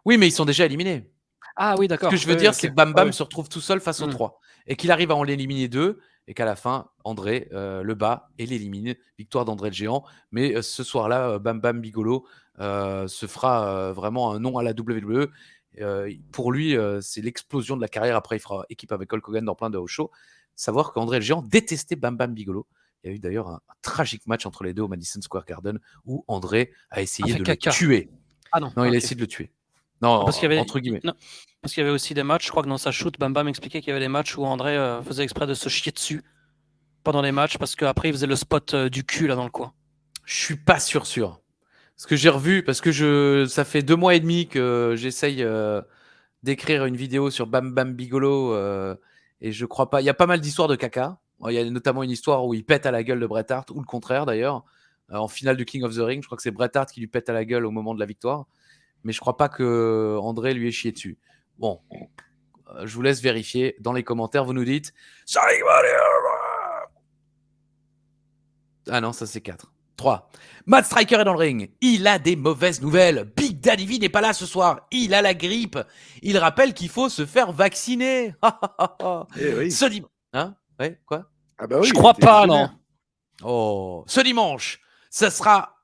Oui, mais ils sont déjà éliminés.
Ah oui,
Ce
d'accord.
que je veux
Oui,
dire,
ok.
c'est que Bam Bam
Ouais,
se retrouve tout seul face aux
Hmm.
3 et qu'il arrive à en éliminer 2 et qu'à la fin, André le bat et l'élimine. Victoire d'André le Géant. Mais ce soir-là, Bam Bam Bigolo se fera vraiment un nom à la WWE. Pour lui, c'est l'explosion de la carrière. Après, il fera équipe avec Hulk Hogan dans plein de shows. Savoir qu'André le Géant détestait Bam Bam Bigolo. Il y a eu d'ailleurs un tragique match entre les deux au Madison Square Garden où André a essayé
Avec
de le
Kaka.
tuer.
Ah non.
Non, il a
ok.
essayé de le tuer. Non,
Parce qu'il y avait,
entre guillemets.
non, parce qu'il y avait aussi des matchs, je crois que dans sa shoot, Bam Bam expliquait qu'il y avait des matchs où André faisait exprès de se chier dessus pendant les matchs parce qu'après il faisait le spot du cul là dans le coin.
Je suis pas sûr. Parce que j'ai revu, parce que ça fait 2 mois et demi que j'essaye d'écrire une vidéo sur Bam Bam Bigolo et je crois pas. Il y a pas mal d'histoires de caca. Il y a notamment une histoire où il pète à la gueule de Bret Hart, ou le contraire d'ailleurs. En finale du King of the Ring, je crois que c'est Bret Hart qui lui pète à la gueule au moment de la victoire. Mais je crois pas que André lui ait chié dessus. Bon, je vous laisse vérifier dans les commentaires. Vous nous dites. Ah non, ça c'est 4. 3. Matt Striker est dans le ring. Il a des mauvaises nouvelles. Big Daddy V n'est pas là ce soir. Il a la grippe. Il rappelle qu'il faut se faire vacciner.
Eh oui.
Ce dimanche. Hein? Ouais, quoi?
Ah bah oui,
je
il
crois
était
pas,
visionnaire.
non.
Oh. Ce dimanche, ça sera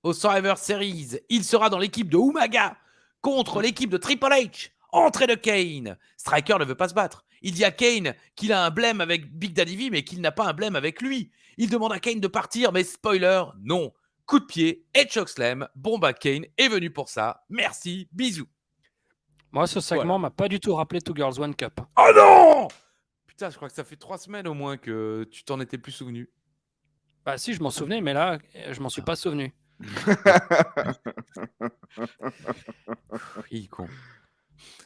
au Survivor Series. Il sera dans l'équipe de Umaga contre l'équipe de Triple H. Entrée de Kane. Striker ne veut pas se battre. Il dit à Kane qu'il a un blême avec Big Daddy V, mais qu'il n'a pas un blême avec lui. Il demande à Kane de partir, mais spoiler, non. Coup de pied et chokeslam. Bon bah Kane est venu pour ça. Merci, bisous.
Moi, ce segment
Voilà.
m'a pas du tout rappelé Two Girls One Cup.
Oh non! Putain, je crois que ça fait 3 semaines au moins que tu t'en étais plus souvenu.
Bah si, je m'en souvenais, mais là, je m'en suis pas souvenu.
Oui, con.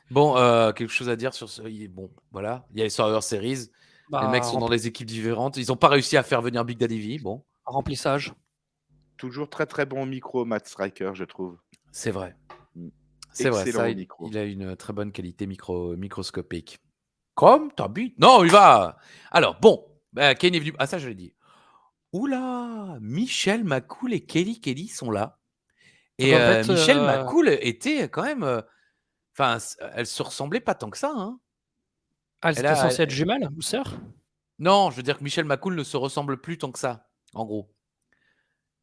Bon, quelque chose à dire sur ce. Bon, voilà. Il y a les Survivor Series.
Bah,
Les mecs sont dans les équipes différentes. Ils n'ont pas réussi à faire venir Big Daddy V. Bon,
remplissage.
Toujours très très bon micro, Matt Striker, je trouve.
c'est vrai.
Mm.
C'est vrai,
Excellent
ça,
au micro.
il a une très bonne qualité microscopique. Comme ta bite. Non, il va. Alors, bon, Kane est venu. Ah, ça, je l'ai dit. Oula, Michel McCool et Kelly sont là. Et
Donc, en fait,
Michel McCool était quand même. Enfin, elle se ressemblait pas tant que ça. Hein.
elles
Elle
étaient
a-
censées être jumelles ou sœurs?
Non, je veux dire que Michel McCool ne se ressemble plus tant que ça, en gros.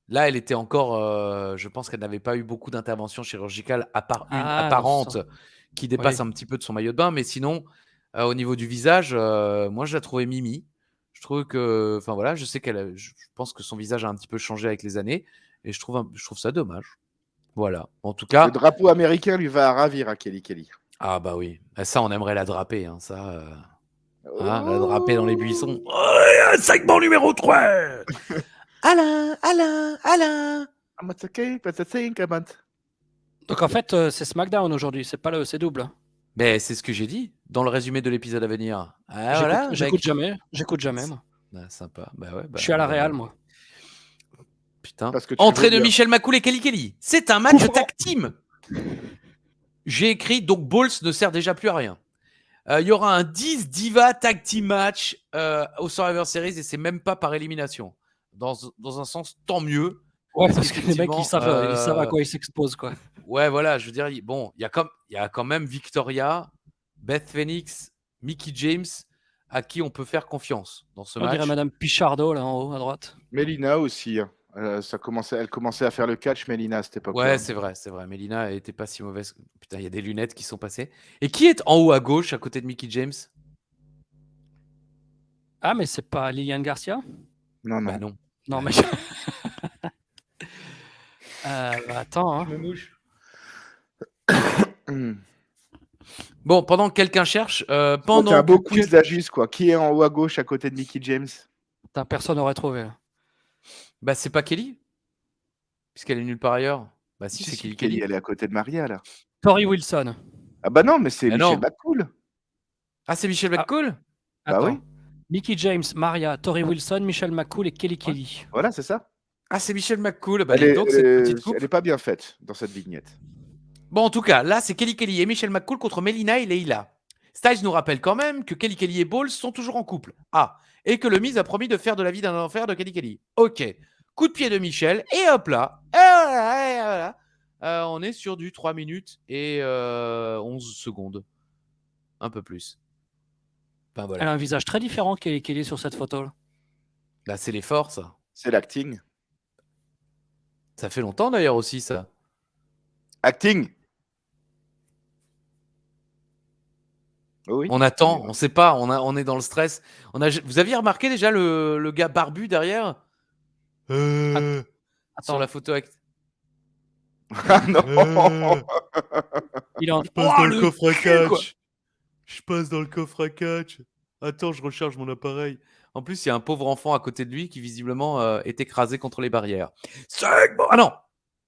Là, elle était encore. Je pense qu'elle n'avait pas eu beaucoup d'interventions chirurgicales, à part une
Ah,
apparente qui dépasse
Oui.
un petit peu de son maillot de bain. Mais sinon, au niveau du visage, moi, je la trouvais mimi. Je trouve que. Enfin, voilà, je sais je pense que son visage a un petit peu changé avec les années. Et je trouve ça dommage. Voilà. En tout cas.
Le drapeau américain lui va ravir à Kelly.
Ah, bah oui. Ça, on aimerait la draper. Hein, ça.
Oh.
La draper dans les buissons.
Segment numéro 3.
Alain.
I'm okay, but I think about...
Donc en fait, c'est SmackDown aujourd'hui, c'est pas le CW.
Mais c'est ce que j'ai dit dans le résumé de l'épisode à venir. Ah,
J'écoute
voilà,
j'écoute
mec.
jamais, moi.
Ah, sympa. Bah ouais,
Je suis à la Real, moi.
Putain.
Parce que tu
Entrée
veux
de
bien.
Michel McCool et Kelly. C'est un match de tag team. J'ai écrit, donc Balls ne sert déjà plus à rien. Il y aura un 10 Diva Tag Team match au Survivor Series et c'est même pas par élimination. Dans un sens, tant mieux.
Ouais, parce que les mecs,
qu'effectivement,
ils savent à quoi ils s'exposent, quoi.
Ouais, voilà, je veux dire, bon, il y a quand même Victoria, Beth Phoenix, Mickey James, à qui on peut faire confiance dans ce
On
match.
dirait Madame Pichardo, là, en haut, à droite.
Mélina aussi. Hein. Elle commençait à faire le catch, Mélina, à cette époque-là.
Ouais, c'est vrai. Mélina était pas si mauvaise. Putain, il y a des lunettes qui sont passées. Et qui est en haut à gauche, à côté de Mickey James?
Ah, mais c'est pas Liliane Garcia?
Non, non.
Bah non.
Non, mais... attends, hein.
Je me mouche.
Hmm.
Bon, pendant que quelqu'un cherche,
C'est
pendant
un beau
que-
quiz d'Agis, quoi. Qui est en haut à gauche à côté de Mickey James?
Putain, personne n'aurait trouvé. Là.
Bah, c'est pas Kelly, puisqu'elle est nulle part ailleurs. Bah si, c'est
Si,
Kelly.
elle est à côté de Maria, là.
Tori Wilson.
Ah bah non, mais c'est
Mais
Michel
non.
McCool.
Ah, c'est Michel
Ah.
McCool?
Bah
Attends.
oui.
Mickey James, Maria, Tori Wilson, Michel McCool et Kelly Kelly.
Voilà, c'est ça.
Ah, c'est Michel McCool. Bah,
Elle
dites
est,
donc,
elle
cette
est-
petite coupe.
elle est pas bien faite dans cette vignette.
Bon, en tout cas, là, c'est Kelly Kelly et Michel McCool contre Melina et Leila. Styles nous rappelle quand même que Kelly Kelly et Balls sont toujours en couple. Ah, et que le Miz a promis de faire de la vie d'un enfer de Kelly Kelly. Ok. Coup de pied de Michel, et hop là. Et voilà, et voilà. On est sur du 3 minutes et 11 secondes. Un peu plus. Enfin, voilà.
Elle a un visage très différent Kelly Kelly sur cette photo.
Là, c'est les forces.
C'est l'acting.
Ça fait longtemps d'ailleurs aussi, ça.
Acting. Oui.
On attend, on sait pas, on est dans le stress. Vous aviez remarqué déjà le gars barbu derrière sur
Attends,
la photo avec.
Ah non.
il est en...
Je passe dans le coffre à
cul, quoi.
catch. Je passe dans le coffre à catch. Attends, je recharge mon appareil. En plus, il y a un pauvre enfant à côté de lui qui visiblement est écrasé contre les barrières. Ah non.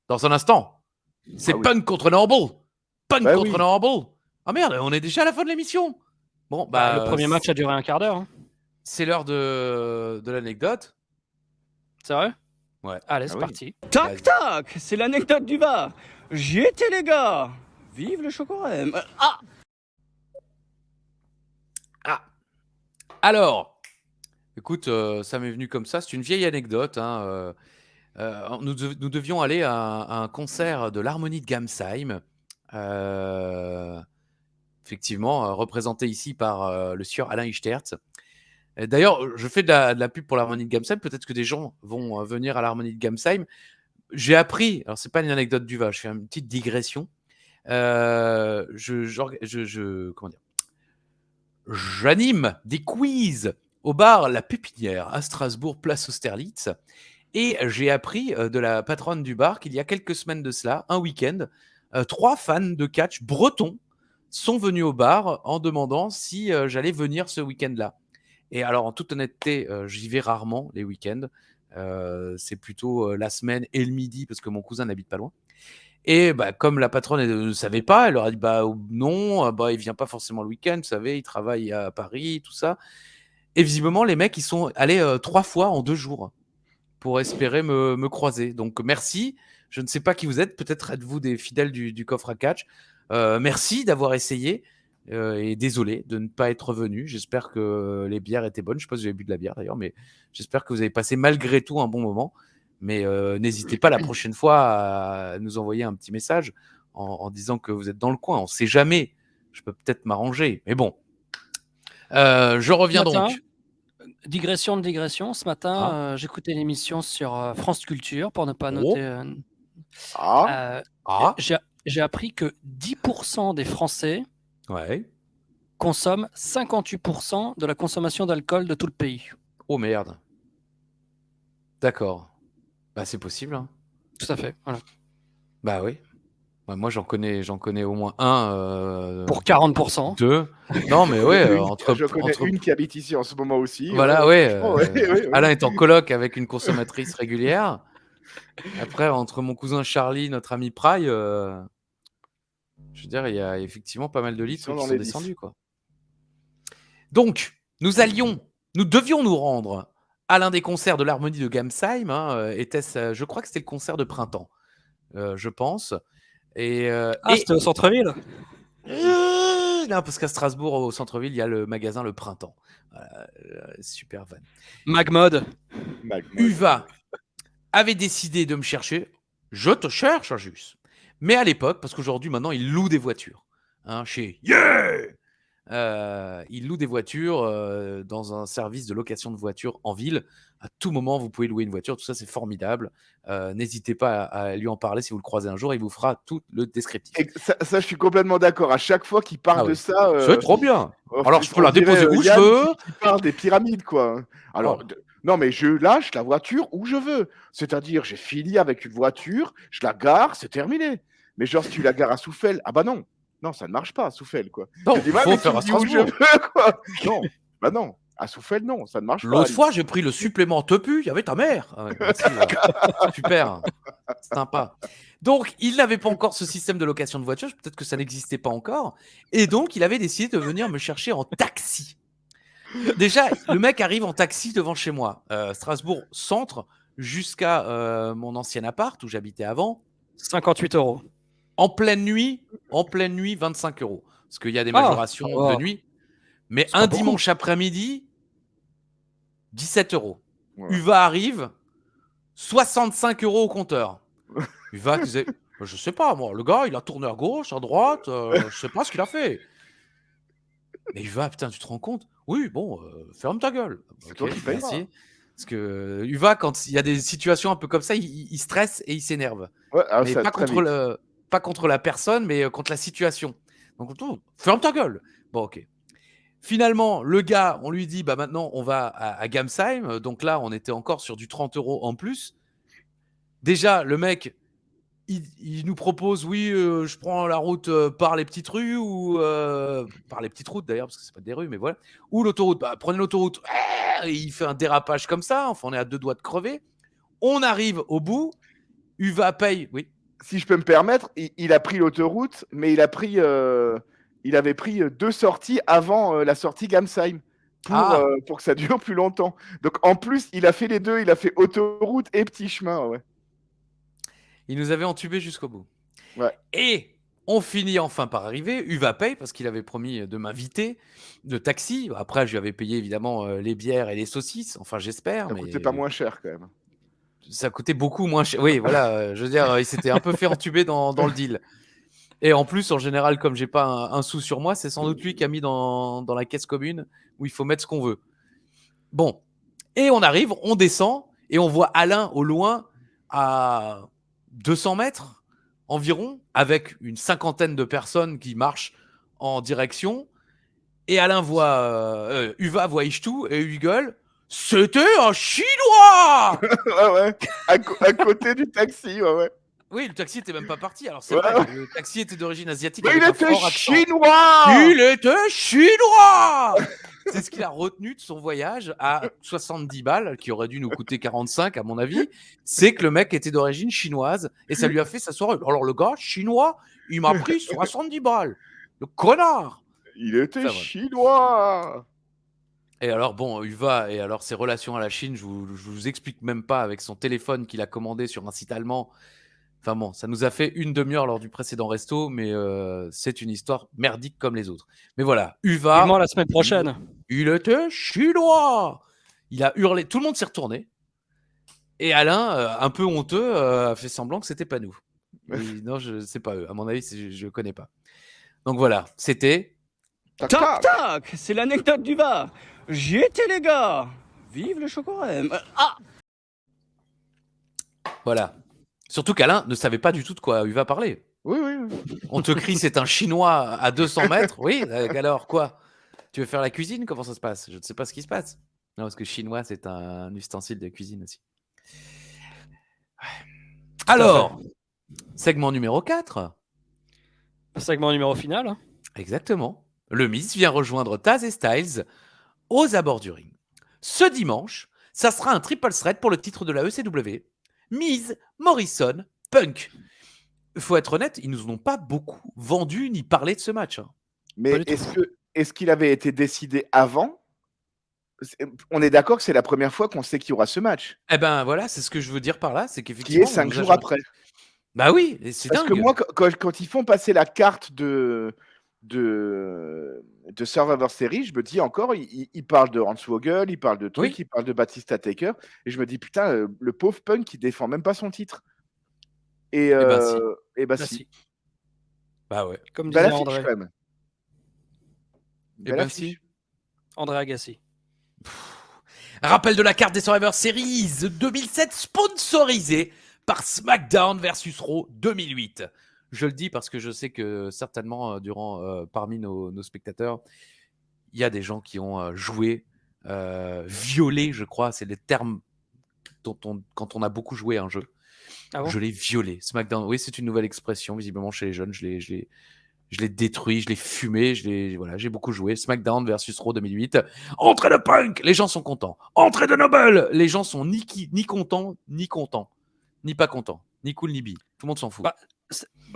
Dans un instant. C'est
Ah oui.
Punk contre Noble. Punk
Bah
contre
oui.
Noble. Ah merde, on est déjà à la fin de l'émission. Bon, bah,
Le premier match a duré un quart d'heure. Hein.
c'est l'heure de l'anecdote.
C'est vrai?
Ouais.
Allez, c'est
oui.
parti.
Tac tac, c'est l'anecdote du bar. J'y étais les gars. Vive le chocorème. Ah,
Ah. Alors, écoute, ça m'est venu comme ça. C'est une vieille anecdote. Hein, nous devions aller à un concert de l'Harmonie de Gamsheim. Effectivement, représenté ici par le sieur Alain Ichtertz. D'ailleurs, je fais de la pub pour l'Harmonie de Gamsheim. Peut-être que des gens vont venir à l'Harmonie de Gamsheim. J'ai appris, alors c'est pas une anecdote du va, je fais une petite digression. Comment dire, j'anime des quiz au bar La Pépinière à Strasbourg, place Austerlitz. Et j'ai appris de la patronne du bar qu'il y a quelques semaines de cela, un week-end, 3 fans de catch bretons sont venus au bar en demandant si j'allais venir ce week-end-là. Et alors, en toute honnêteté, j'y vais rarement les week-ends. C'est plutôt la semaine et le midi parce que mon cousin n'habite pas loin. Et bah, comme la patronne ne savait pas, elle leur a dit bah non, bah, il vient pas forcément le week-end, vous savez, il travaille à Paris, tout ça. Et visiblement, les mecs, ils sont allés 3 fois en 2 jours pour espérer me croiser. Donc merci, je ne sais pas qui vous êtes, peut-être êtes-vous des fidèles du coffre à catch. Merci d'avoir essayé et désolé de ne pas être venu. J'espère que les bières étaient bonnes. Je ne sais pas si vous avez bu de la bière d'ailleurs, mais j'espère que vous avez passé malgré tout un bon moment. Mais n'hésitez pas la prochaine fois à nous envoyer un petit message en disant que vous êtes dans le coin. On ne sait jamais. Je peux peut-être m'arranger. Mais bon. Je reviens
Ce matin,
donc.
digression de digression. Ce matin, j'écoutais l'émission sur France Culture pour ne pas noter.
Ah.
J'ai appris que 10% des Français
Ouais.
consomment 58% de la consommation d'alcool de tout le pays.
Oh merde. D'accord. Bah c'est possible. Hein.
Tout à fait. Voilà.
Bah oui. Bah, moi j'en connais au moins un.
Pour 40%.
2. Non mais ouais.
Je connais une qui habite ici en ce moment aussi.
Voilà,
ouais.
Alain est en coloc avec une consommatrice régulière. Après, entre mon cousin Charlie, notre ami Pry, je veux dire, il y a effectivement pas mal de litres qui sont descendus, quoi. Donc, nous devions nous rendre à l'un des concerts de l'Harmonie de Gamsheim. Hein, je crois que c'était le concert de printemps, je pense.
C'était au centre-ville.
Non, parce qu'à Strasbourg, au centre-ville, il y a le magasin Le Printemps. Super van.
Magmod.
Uva avait décidé de me chercher. Je te cherche, juste. Mais à l'époque, parce qu'aujourd'hui, maintenant, il loue des voitures. Hein, chez il loue des voitures dans un service de location de voitures en ville. À tout moment, vous pouvez louer une voiture. Tout ça, c'est formidable. N'hésitez pas à lui en parler si vous le croisez un jour. Il vous fera tout le descriptif.
Et ça, je suis complètement d'accord. À chaque fois qu'il parle de ça...
c'est trop bien. Alors, je peux la déposer où je veux.
Il parle des pyramides, quoi. Alors... Non, mais je lâche la voiture où je veux. C'est-à-dire, j'ai fini avec une voiture, je la gare, c'est terminé. Mais genre, si tu la gares à Souffel, ah bah non. Non, ça ne marche pas à Souffel, quoi.
Non, il faut faire à Strasbourg.
où je veux, quoi. Non, bah non. À Souffel, non, ça ne marche pas.
L'autre fois, j'ai pris le supplément te pue, il y avait ta mère. Ah ouais, merci, super, sympa. Donc, il n'avait pas encore ce système de location de voiture, peut-être que ça n'existait pas encore. Et donc, il avait décidé de venir me chercher en taxi. Déjà, le mec arrive en taxi devant chez moi, Strasbourg centre, jusqu'à mon ancien appart où j'habitais avant.
58 €.
En pleine nuit, 25 €. Parce qu'il y a des
Ah,
majorations
ça va.
de nuit. Mais
C'est pas
un
beaucoup.
dimanche après-midi, 17 €.
Voilà.
Uva arrive, 65 € au compteur. Uva disait, je sais pas, moi, le gars, il a tourné à gauche, à droite, je sais pas ce qu'il a fait. Mais Uva, putain, tu te rends compte? Oui, bon, ferme ta gueule.
C'est
Ok,
toi qui payes.
merci. Parce que Uva, quand il y a des situations un peu comme ça, il stresse et il s'énerve.
Ouais, alors
Mais
ça,
pas
très
contre,
vite.
pas contre la personne, mais contre la situation. Donc, ferme ta gueule. Bon, ok. Finalement, le gars, on lui dit, bah maintenant, on va à Gamsheim. Donc là, on était encore sur du 30 € en plus. Déjà, le mec, il nous propose, oui, je prends la route par les petites rues ou par les petites routes d'ailleurs, parce que c'est pas des rues, mais voilà. Ou l'autoroute. Bah, prenez l'autoroute. Et il fait un dérapage comme ça. Enfin, on est à 2 doigts de crever. On arrive au bout. Uva paye. Oui.
Si je peux me permettre, il a pris l'autoroute, mais il avait pris 2 sorties avant la sortie Gamsheim pour que ça dure plus longtemps. Donc en plus, il a fait les deux, il a fait autoroute et petit chemin. Ouais.
Il nous avait entubés jusqu'au bout.
Ouais.
Et on finit enfin par arriver. Uva paye parce qu'il avait promis de m'inviter de taxi. Après, je lui avais payé évidemment les bières et les saucisses. Enfin, j'espère.
Ça
Mais
coûtait pas moins cher quand même.
ça coûtait beaucoup moins cher. Oui, voilà. Je veux dire, il s'était un peu fait entuber dans le deal. Et en plus, en général, comme j'ai pas un sou sur moi, c'est sans doute lui qui a mis dans la caisse commune où il faut mettre ce qu'on veut. Bon. Et on arrive, on descend et on voit Alain au loin à 200 mètres environ avec une cinquantaine de personnes qui marchent en direction. Et Alain voit, Uva voit Ishtou et il gueule. C'était un Chinois.
Ouais. À côté du taxi, ouais.
Oui, le taxi était même pas parti. Alors c'est
Ouais.
vrai, le taxi était d'origine asiatique.
Mais
avec
il
un
était
fort accent.
chinois.
Il était chinois. C'est ce qu'il a retenu de son voyage à 70 balles, qui aurait dû nous coûter 45 à mon avis. C'est que le mec était d'origine chinoise et ça lui a fait s'asseoir. Alors le gars chinois, il m'a pris 70 balles. Le connard.
Il était
Enfin, voilà.
chinois.
Et alors bon, Uva et alors ses relations à la Chine, je vous explique même pas avec son téléphone qu'il a commandé sur un site allemand. Enfin bon, ça nous a fait une demi-heure lors du précédent resto, mais c'est une histoire merdique comme les autres. Mais voilà, Uva.
Vivement la semaine prochaine.
Il était chinois. Il a hurlé, tout le monde s'est retourné. Et Alain, un peu honteux, a fait semblant que c'était pas nous. Non, c'est pas eux. À mon avis, je connais pas. Donc voilà, c'était.
Tac,
Tac,
tac.
tac, c'est l'anecdote du Var. J'y étais, les gars. Vive le chocolat. Ah,
Voilà. Surtout qu'Alain ne savait pas du tout de quoi Uva parlait.
Oui.
On te crie, c'est un chinois à 200 mètres. Oui, alors quoi? Tu veux faire la cuisine? Comment ça se passe? Je ne sais pas ce qui se passe. Non, parce que chinois, c'est un ustensile de cuisine aussi. Alors, segment numéro 4.
Segment numéro final. Hein.
Exactement. Le Miz vient rejoindre Taz et Styles aux abords du ring. Ce dimanche, ça sera un triple threat pour le titre de la ECW. Miz, Morrison, Punk. Il faut être honnête, ils nous ont pas beaucoup vendu ni parlé de ce match. Hein.
Mais est-ce qu'il avait été décidé avant? On est d'accord que c'est la première fois qu'on sait qu'il y aura ce match,
Eh ben voilà, c'est ce que je veux dire par là, c'est
qui
qu'effectivement.
est 5 jours après.
Bah oui, et c'est
Parce
dingue.
que moi, quand ils font passer la carte de Survivor Series, je me dis encore, il parle de Hornswoggle, il parle de trucs,
Oui.
il parle de Batista Taker, et je me dis, putain, le pauvre Punk, il défend même pas son titre. Et
ben si.
et bah
Bah,
si.
si.
Bah ouais.
Comme
Belle
disait
affiche,
André.
quand même.
Eh
Belle
ben
affiche.
si.
André Agassi.
Rappel de la carte des Survivor Series 2007 sponsorisée par SmackDown versus Raw 2008. Je le dis parce que je sais que certainement parmi nos spectateurs, il y a des gens qui ont joué, violé, je crois, c'est le terme quand on a beaucoup joué à un jeu.
Ah bon?
Je l'ai violé. SmackDown, oui, c'est une nouvelle expression visiblement chez les jeunes. Je Je l'ai détruit, je l'ai fumé, voilà, j'ai beaucoup joué. SmackDown versus Raw 2008. Entrée de Punk, les gens sont contents. Entrée de Noble, les gens sont ni contents, ni pas contents, ni cool ni bi. Tout le monde s'en fout.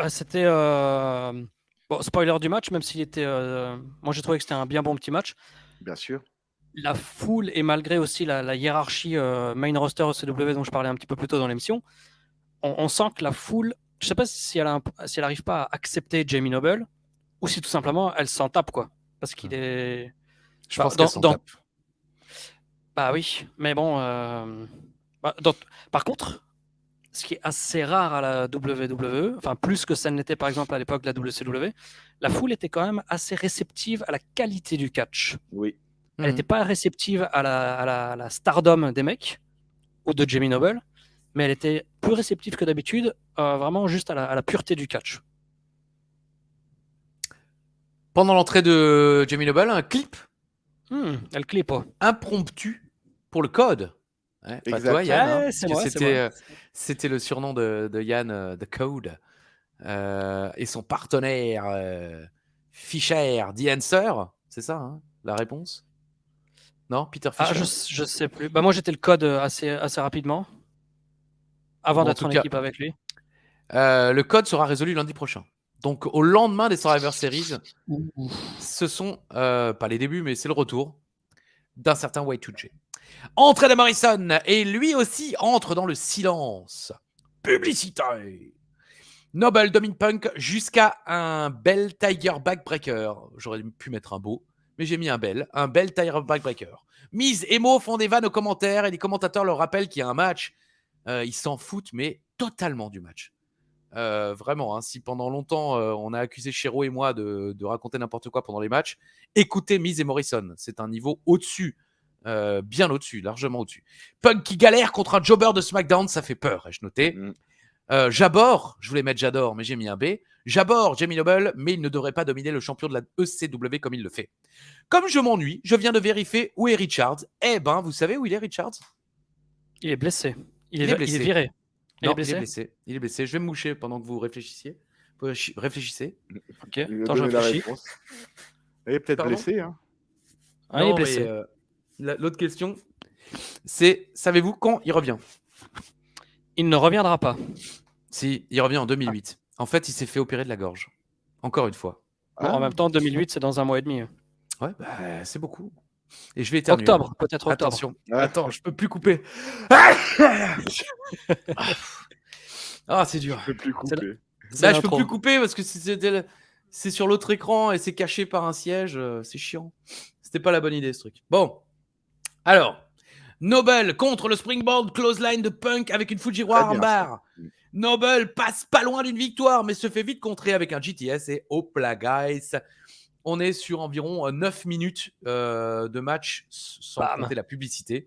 C'était bon, spoiler du match, même s'il était, moi j'ai trouvé que c'était un bien bon petit match.
Bien sûr.
La foule et malgré aussi la hiérarchie main roster ECW dont je parlais un petit peu plus tôt dans l'émission, on sent que la foule, je sais pas si elle arrive pas à accepter Jamie Noble ou si tout simplement elle s'en tape quoi, parce qu'il est.
Je pense qu'elle s'en tape.
Bah oui, mais bon. Par contre, ce qui est assez rare à la WWE, enfin plus que ça ne l'était par exemple à l'époque de la WCW, la foule était quand même assez réceptive à la qualité du catch.
Oui.
Elle n'était pas réceptive à la stardom des mecs ou de Jamie Noble, mais elle était plus réceptive que d'habitude, vraiment juste à la pureté du catch.
Pendant l'entrée de Jamie Noble, un clip
Elle clip, ouais.
impromptu pour le code. Ouais, pas
Exact.
toi, Yann.
C'est moi,
c'était le surnom de Yann, The Code. Et son partenaire Fischer, The Answer, c'est ça, hein, la réponse? Non, Peter Fischer.
Je sais plus. Bah moi j'étais le code assez rapidement, avant d'être en équipe avec lui.
Le code sera résolu lundi prochain. Donc au lendemain des Survivor Series, ce sont pas les débuts, mais c'est le retour d'un certain Y2J. Entrée de Morrison, et lui aussi entre dans le silence. Publicité. Noble domine Punk jusqu'à un bel Tiger Backbreaker. J'aurais pu mettre un beau, mais j'ai mis un bel Tiger Backbreaker. Miz et Mo font des vannes aux commentaires et les commentateurs leur rappellent qu'il y a un match. Ils s'en foutent, mais totalement du match. Vraiment, hein, si pendant longtemps on a accusé Shero et moi de raconter n'importe quoi pendant les matchs, écoutez Miz et Morrison, c'est un niveau au-dessus, bien au-dessus, largement au-dessus. Punk qui galère contre un jobber de SmackDown, ça fait peur, ai-je noté. Jabor, je voulais mettre Jador, mais j'ai mis un B. Jabor, Jamie Noble, mais il ne devrait pas dominer le champion de la ECW comme il le fait. Comme je m'ennuie, je viens de vérifier où est Richards. Eh ben, vous savez où il est, Richards?
Il est blessé. Il est
blessé.
viré.
Il est blessé. Je vais me moucher pendant que vous réfléchissiez. Réfléchissez.
Ok. Attends, je réfléchis.
Il est peut-être blessé. Hein.
Il est blessé.
L'autre question, c'est savez-vous quand il revient?
Il ne reviendra pas.
Si, il revient en 2008. En fait, il s'est fait opérer de la gorge. Encore une fois.
Bon, en même temps, 2008, c'est dans un mois et demi.
Ouais, bah, c'est beaucoup. Et je vais éternuer.
Octobre, peut-être octobre.
Attention. Attends, je peux plus couper. C'est dur.
Je peux plus couper.
Je peux plus couper parce que c'est sur l'autre écran et c'est caché par un siège. C'est chiant. C'était pas la bonne idée, ce truc. Bon. Alors, Noble contre le springboard clothesline de Punk avec une Fujiwara en barre. Noble passe pas loin d'une victoire, mais se fait vite contrer avec un GTS et hop là, guys. On est sur environ 9 minutes de match sans compter la publicité.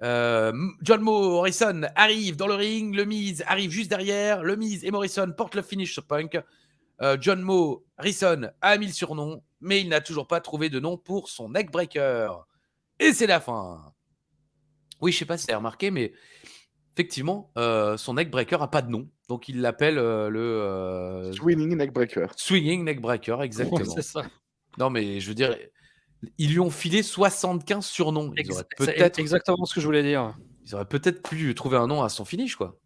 John Morrison arrive dans le ring, le Miz arrive juste derrière, le Miz et Morrison portent le finish sur Punk. John Morrison a mis le surnom, mais il n'a toujours pas trouvé de nom pour son neckbreaker. Et c'est la fin. Oui, je sais pas si tu as remarqué, mais effectivement, son neckbreaker a pas de nom, donc il l'appelle le
Swinging Neckbreaker.
Swinging Neckbreaker, exactement.
Ouais, c'est ça.
Non, mais je veux dire, ils lui ont filé 75 surnoms.
C'est exactement ce que je voulais dire.
Ils auraient peut-être pu trouver un nom à son finish, quoi.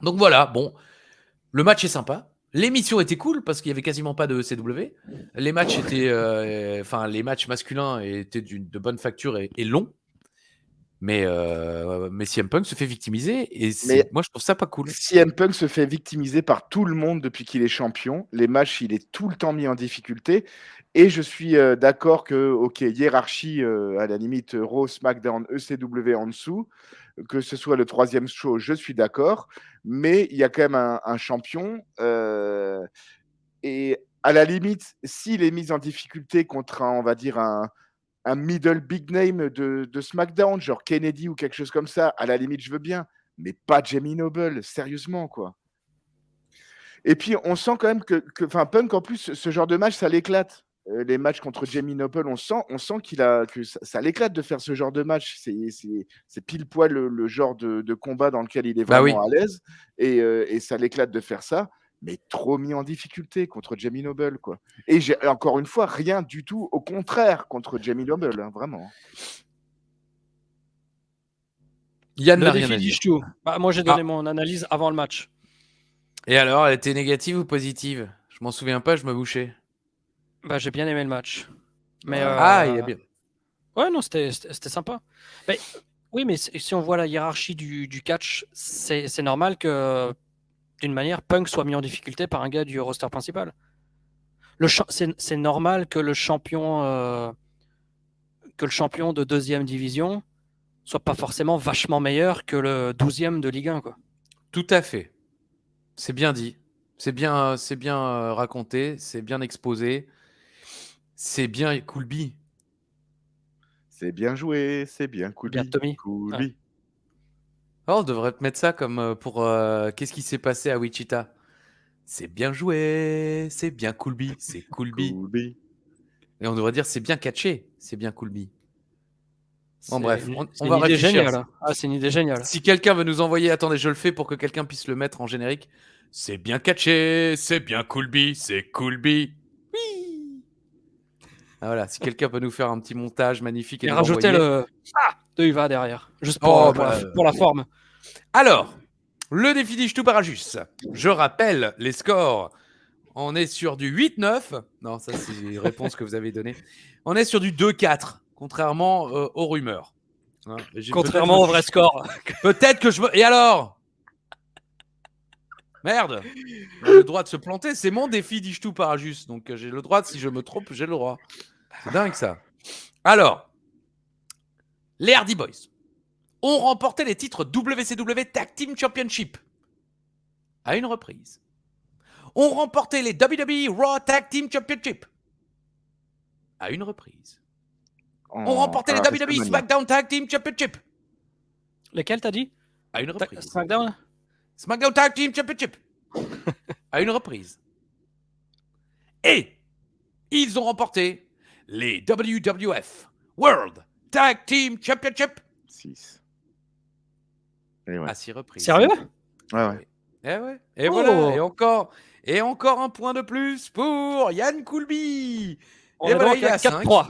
Donc voilà, bon, le match est sympa. L'émission était cool parce qu'il y avait quasiment pas de ECW. Les matchs étaient, les matchs masculins étaient de bonne facture et longs. Mais CM Punk se fait victimiser et moi je trouve ça pas cool.
CM Punk se fait victimiser par tout le monde depuis qu'il est champion. Les matchs, il est tout le temps mis en difficulté. Et je suis d'accord que, ok, hiérarchie, à la limite, Raw, SmackDown, ECW en dessous, que ce soit le troisième show, je suis d'accord. Mais il y a quand même un champion. Et à la limite, s'il est mis en difficulté contre on va dire, un middle big name de SmackDown, genre Kennedy ou quelque chose comme ça, à la limite, je veux bien, mais pas Jamie Noble, sérieusement, quoi. Et puis, on sent quand même que Punk, en plus, ce genre de match, ça l'éclate. Les matchs contre Jamie Noble, on sent que ça l'éclate de faire ce genre de match. C'est pile poil le genre de combat dans lequel il est vraiment à l'aise, et ça l'éclate de faire ça. mais trop mis en difficulté contre Jamie Noble, quoi. Et encore une fois, rien du tout au contraire contre Jamie Noble, hein, vraiment.
Yann
Le
n'a rien
défi
à dire.
d'Ishtu. Bah, moi, j'ai donné mon analyse avant le match.
Et alors, elle était négative ou positive? Je m'en souviens pas, je me bouchais.
Bah, j'ai bien aimé le match. Mais
Ah, il y a bien.
ouais, non, c'était sympa. Mais, oui, mais si on voit la hiérarchie du catch, c'est normal que, d'une manière, Punk soit mis en difficulté par un gars du roster principal. C'est normal que le champion de deuxième division soit pas forcément vachement meilleur que le 12e de Ligue 1, quoi.
Tout à fait. C'est bien dit. C'est bien raconté. C'est bien exposé. C'est bien Coolby.
C'est bien joué, c'est bien
Bien
Coolby.
Tommy.
Coolby.
Oh, on devrait te mettre ça comme pour qu'est-ce qui s'est passé à Wichita. C'est bien joué, c'est bien Coolby, c'est Coolby.
Coolby.
Et on devrait dire c'est bien catché, c'est bien Coolby. Bon,
C'est
bref,
une-
on
c'est
va
une idée
réfléchir.
géniale. Ah, c'est une idée géniale.
Si quelqu'un veut nous envoyer, attendez, je le fais pour que quelqu'un puisse le mettre en générique. C'est bien catché, c'est bien Coolby, c'est Coolby. Oui. Ah, voilà, si quelqu'un peut nous faire un petit montage magnifique et
Et
nous
rajouter
l'envoyer.
de Uva derrière, juste
Oh,
pour la forme.
Alors, le défi d'Ishtu Parajus. Je rappelle les scores. On est sur du 8-9. Non, ça, c'est les réponses que vous avez données. On est sur du 2-4, contrairement aux rumeurs. Hein,
Contrairement au vrai score.
Peut-être que je me. Et alors? Merde! On a le droit de se planter. C'est mon défi d'Ishtu Parajus. Donc, j'ai le droit, si je me trompe, j'ai le droit. C'est dingue, ça. Alors, les Hardy Boys ont remporté les titres WCW Tag Team Championship à une reprise. Ont remporté les WWE Raw Tag Team Championship à une reprise. Ont remporté les WWE SmackDown Tag Team Championship
Lesquels t'as dit?
à une reprise.
SmackDown?
SmackDown Tag Team Championship à une reprise. Et ils ont remporté les WWF World Tag Team Championship
6. Et ouais.
à 6 reprises.
Sérieux?
Ouais, ouais.
Eh ouais. Et
Oh.
voilà. Et encore un point de plus pour Yann Coolby.
On
Et
est
voilà,
donc
il est
à
à
4-3.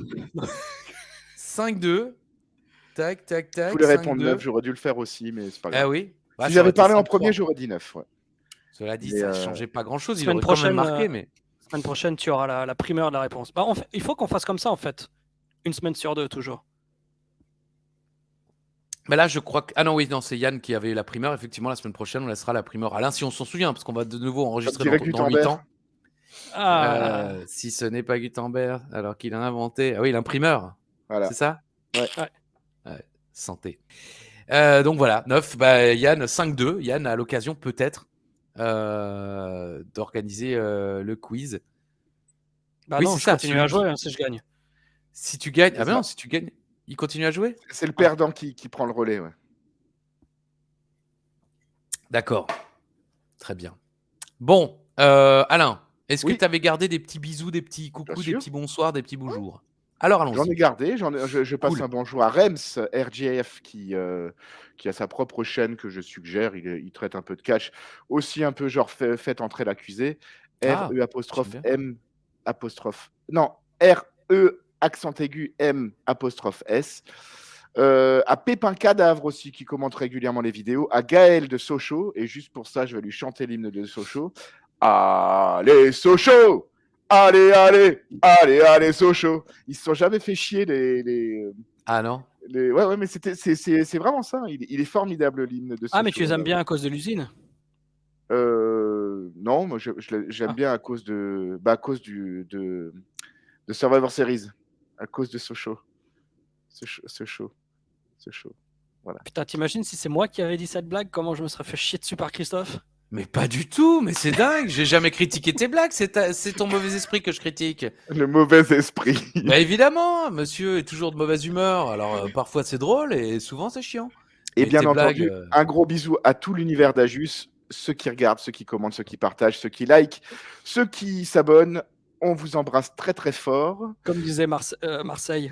5-2. Tac, tac, tac.
Je voulais répondre
5-2.
9, j'aurais dû le faire aussi, mais c'est pas grave.
Ah oui. Bah,
Si
ça aurait
j'avais
été
parlé en
5-3.
premier, j'aurais dit 9. Ouais.
Cela dit,
Mais,
ça ne changeait pas grand-chose. Il
semaine
aurait quand même
prochaine,
marqué, mais...
Semaine prochaine, tu auras la primeur de la réponse. Bah, il faut qu'on fasse comme ça, en fait. Une semaine sur deux, toujours.
Mais là, je crois que... Ah non, oui, non, c'est Yann qui avait la primeur. Effectivement, la semaine prochaine, on laissera la primeur. Alain, si on s'en souvient, parce qu'on va de nouveau enregistrer
dirait
dans 8
Gutenberg.
ans. Si ce n'est pas Gutenberg, alors qu'il a inventé... Ah oui, l'imprimeur.
Voilà.
C'est ça?
Ouais.
Santé. Donc voilà, 9. Bah, Yann, 5-2. Yann a l'occasion peut-être d'organiser le quiz.
Bah
Oui,
non,
c'est
je
ça,
continue
celui
à jouer si je gagne.
Si tu gagnes...
C'est
Ah ben
ça.
non, si tu gagnes, il continue à jouer?
C'est le perdant qui prend le relais. Ouais.
D'accord. Très bien. Bon, Alain, est-ce que
Oui.
tu avais gardé des petits bisous, des petits coucous,
Bien
des
sûr.
petits bonsoirs, des petits bonjours? Alors
J'en ai
allons-y.
gardé. Je passe
Cool.
un bonjour à Rems, RJF, qui a sa propre chaîne que je suggère. Il traite un peu de catch. Aussi un peu genre fait entrer l'accusé.
Ah,
RE apostrophe
j'aime bien.
M apostrophe. Non, RE accent aigu M apostrophe S. À Pépin Cadavre aussi, qui commente régulièrement les vidéos. À Gaël de Sochaux. Et juste pour ça, je vais lui chanter l'hymne de Sochaux. Allez, Sochaux! Allez, allez, allez, allez, Sochaux. Ils se sont jamais fait chier
Ah non?
Ouais, mais c'est vraiment ça. Il est formidable l'hymne de Sochaux.
Ah, mais tu les aimes bien à cause de l'usine?
Non, moi j'aime bien à cause de Survivor Series, à cause de Sochaux. Sochaux. Voilà.
Putain, t'imagines si c'est moi qui avais dit cette blague, comment je me serais fait chier dessus par Christophe?
Mais pas du tout, mais c'est dingue. J'ai jamais critiqué tes blagues, c'est ton mauvais esprit que je critique.
Le mauvais esprit.
Bah évidemment, monsieur est toujours de mauvaise humeur. Alors parfois c'est drôle et souvent c'est chiant.
Et
Mais
bien
tes
entendu,
blagues,
un gros bisou à tout l'univers d'Ajus, ceux qui regardent, ceux qui commentent, ceux qui partagent, ceux qui likent, ceux qui s'abonnent. On vous embrasse très très fort.
Comme disait Marseille.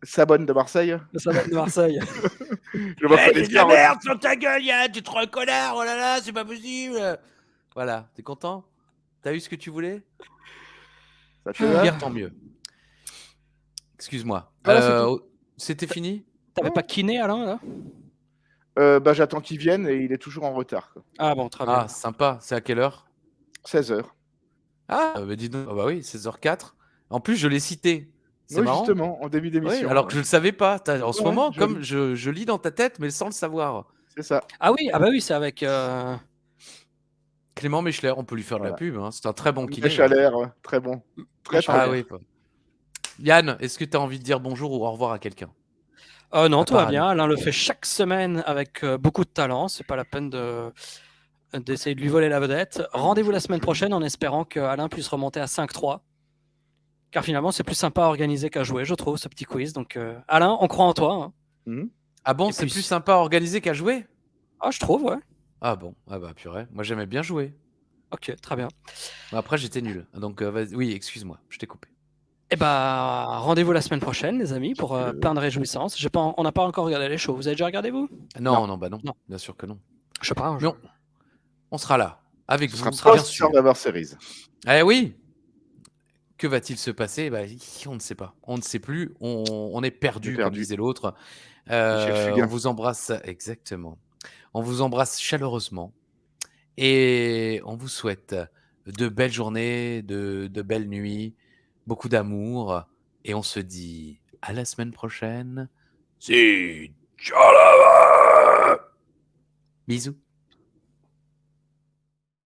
S'abonne de Marseille.
Le sabbat de Marseille.
Je vois pas les
c'est de la
dire.
merde sur ta gueule, Yann, tu es trop un connard, oh là là, c'est pas possible.
Voilà, t'es content? T'as eu ce que tu voulais?
Ça te va?
Pierre, tant mieux. Excuse-moi.
Voilà, c'est tout.
C'était fini?
T'avais
Ouais.
pas kiné, Alain, là?
Bah, j'attends qu'il vienne et il est toujours en retard, quoi.
Ah bon, très bien.
Ah, sympa. C'est à quelle heure?
16h.
Ah, bah dis donc. Ah bah oui, 16h04. En plus, je l'ai cité. C'est
Oui,
marrant.
justement, en début
Oui,
d'émission.
alors que je le savais pas. En ce
Ouais,
moment,
joli.
comme je lis dans ta tête, mais sans le savoir.
C'est ça.
Ah oui, ah bah oui, c'est avec.
Clément Mechler, on peut lui faire de la
Voilà.
pub. Hein. C'est un très bon kiné.
Mèche à l'air, très bon. Très, très
Ah
Ah
bon.
oui. Yann, est-ce que tu as envie de dire bonjour ou au revoir à quelqu'un?
Non,
À
tout va
part
bien. Alain le fait chaque semaine avec beaucoup de talent. C'est pas la peine d'essayer de lui voler la vedette. Rendez-vous la semaine prochaine en espérant que Alain puisse remonter à 5-3. Car finalement, c'est plus sympa à organiser qu'à jouer, je trouve, ce petit quiz. Donc, Alain, on croit en toi. Hein.
Mhm.
Ah bon,
Et
c'est
puis-
plus sympa à organiser qu'à jouer?
Ah, je trouve, ouais.
Ah bon, ah bah purée. Moi j'aimais bien jouer.
Ok, très bien.
Après j'étais nul. Donc oui, excuse-moi, je t'ai coupé.
Eh bah, rendez-vous la semaine prochaine, les amis, pour plein de réjouissances. On n'a pas encore regardé les shows. Vous avez déjà regardé, vous?
Non, bah non.
Non.
Bien sûr que non.
Je sais pas.
Mais on sera là, avec
Ce
vous,
sera
bien
post
sûr.
Survivor Series.
Eh oui. Que va-t-il se passer? Bah, on ne sait pas. On ne sait plus. On est perdu, comme
perdu.
disait l'autre.
Michel Fugain.
On vous embrasse, exactement. On vous embrasse chaleureusement. Et on vous souhaite de belles journées, de belles nuits, beaucoup d'amour. Et on se dit à la semaine prochaine.
Si, ciao là-bas.
Bisous.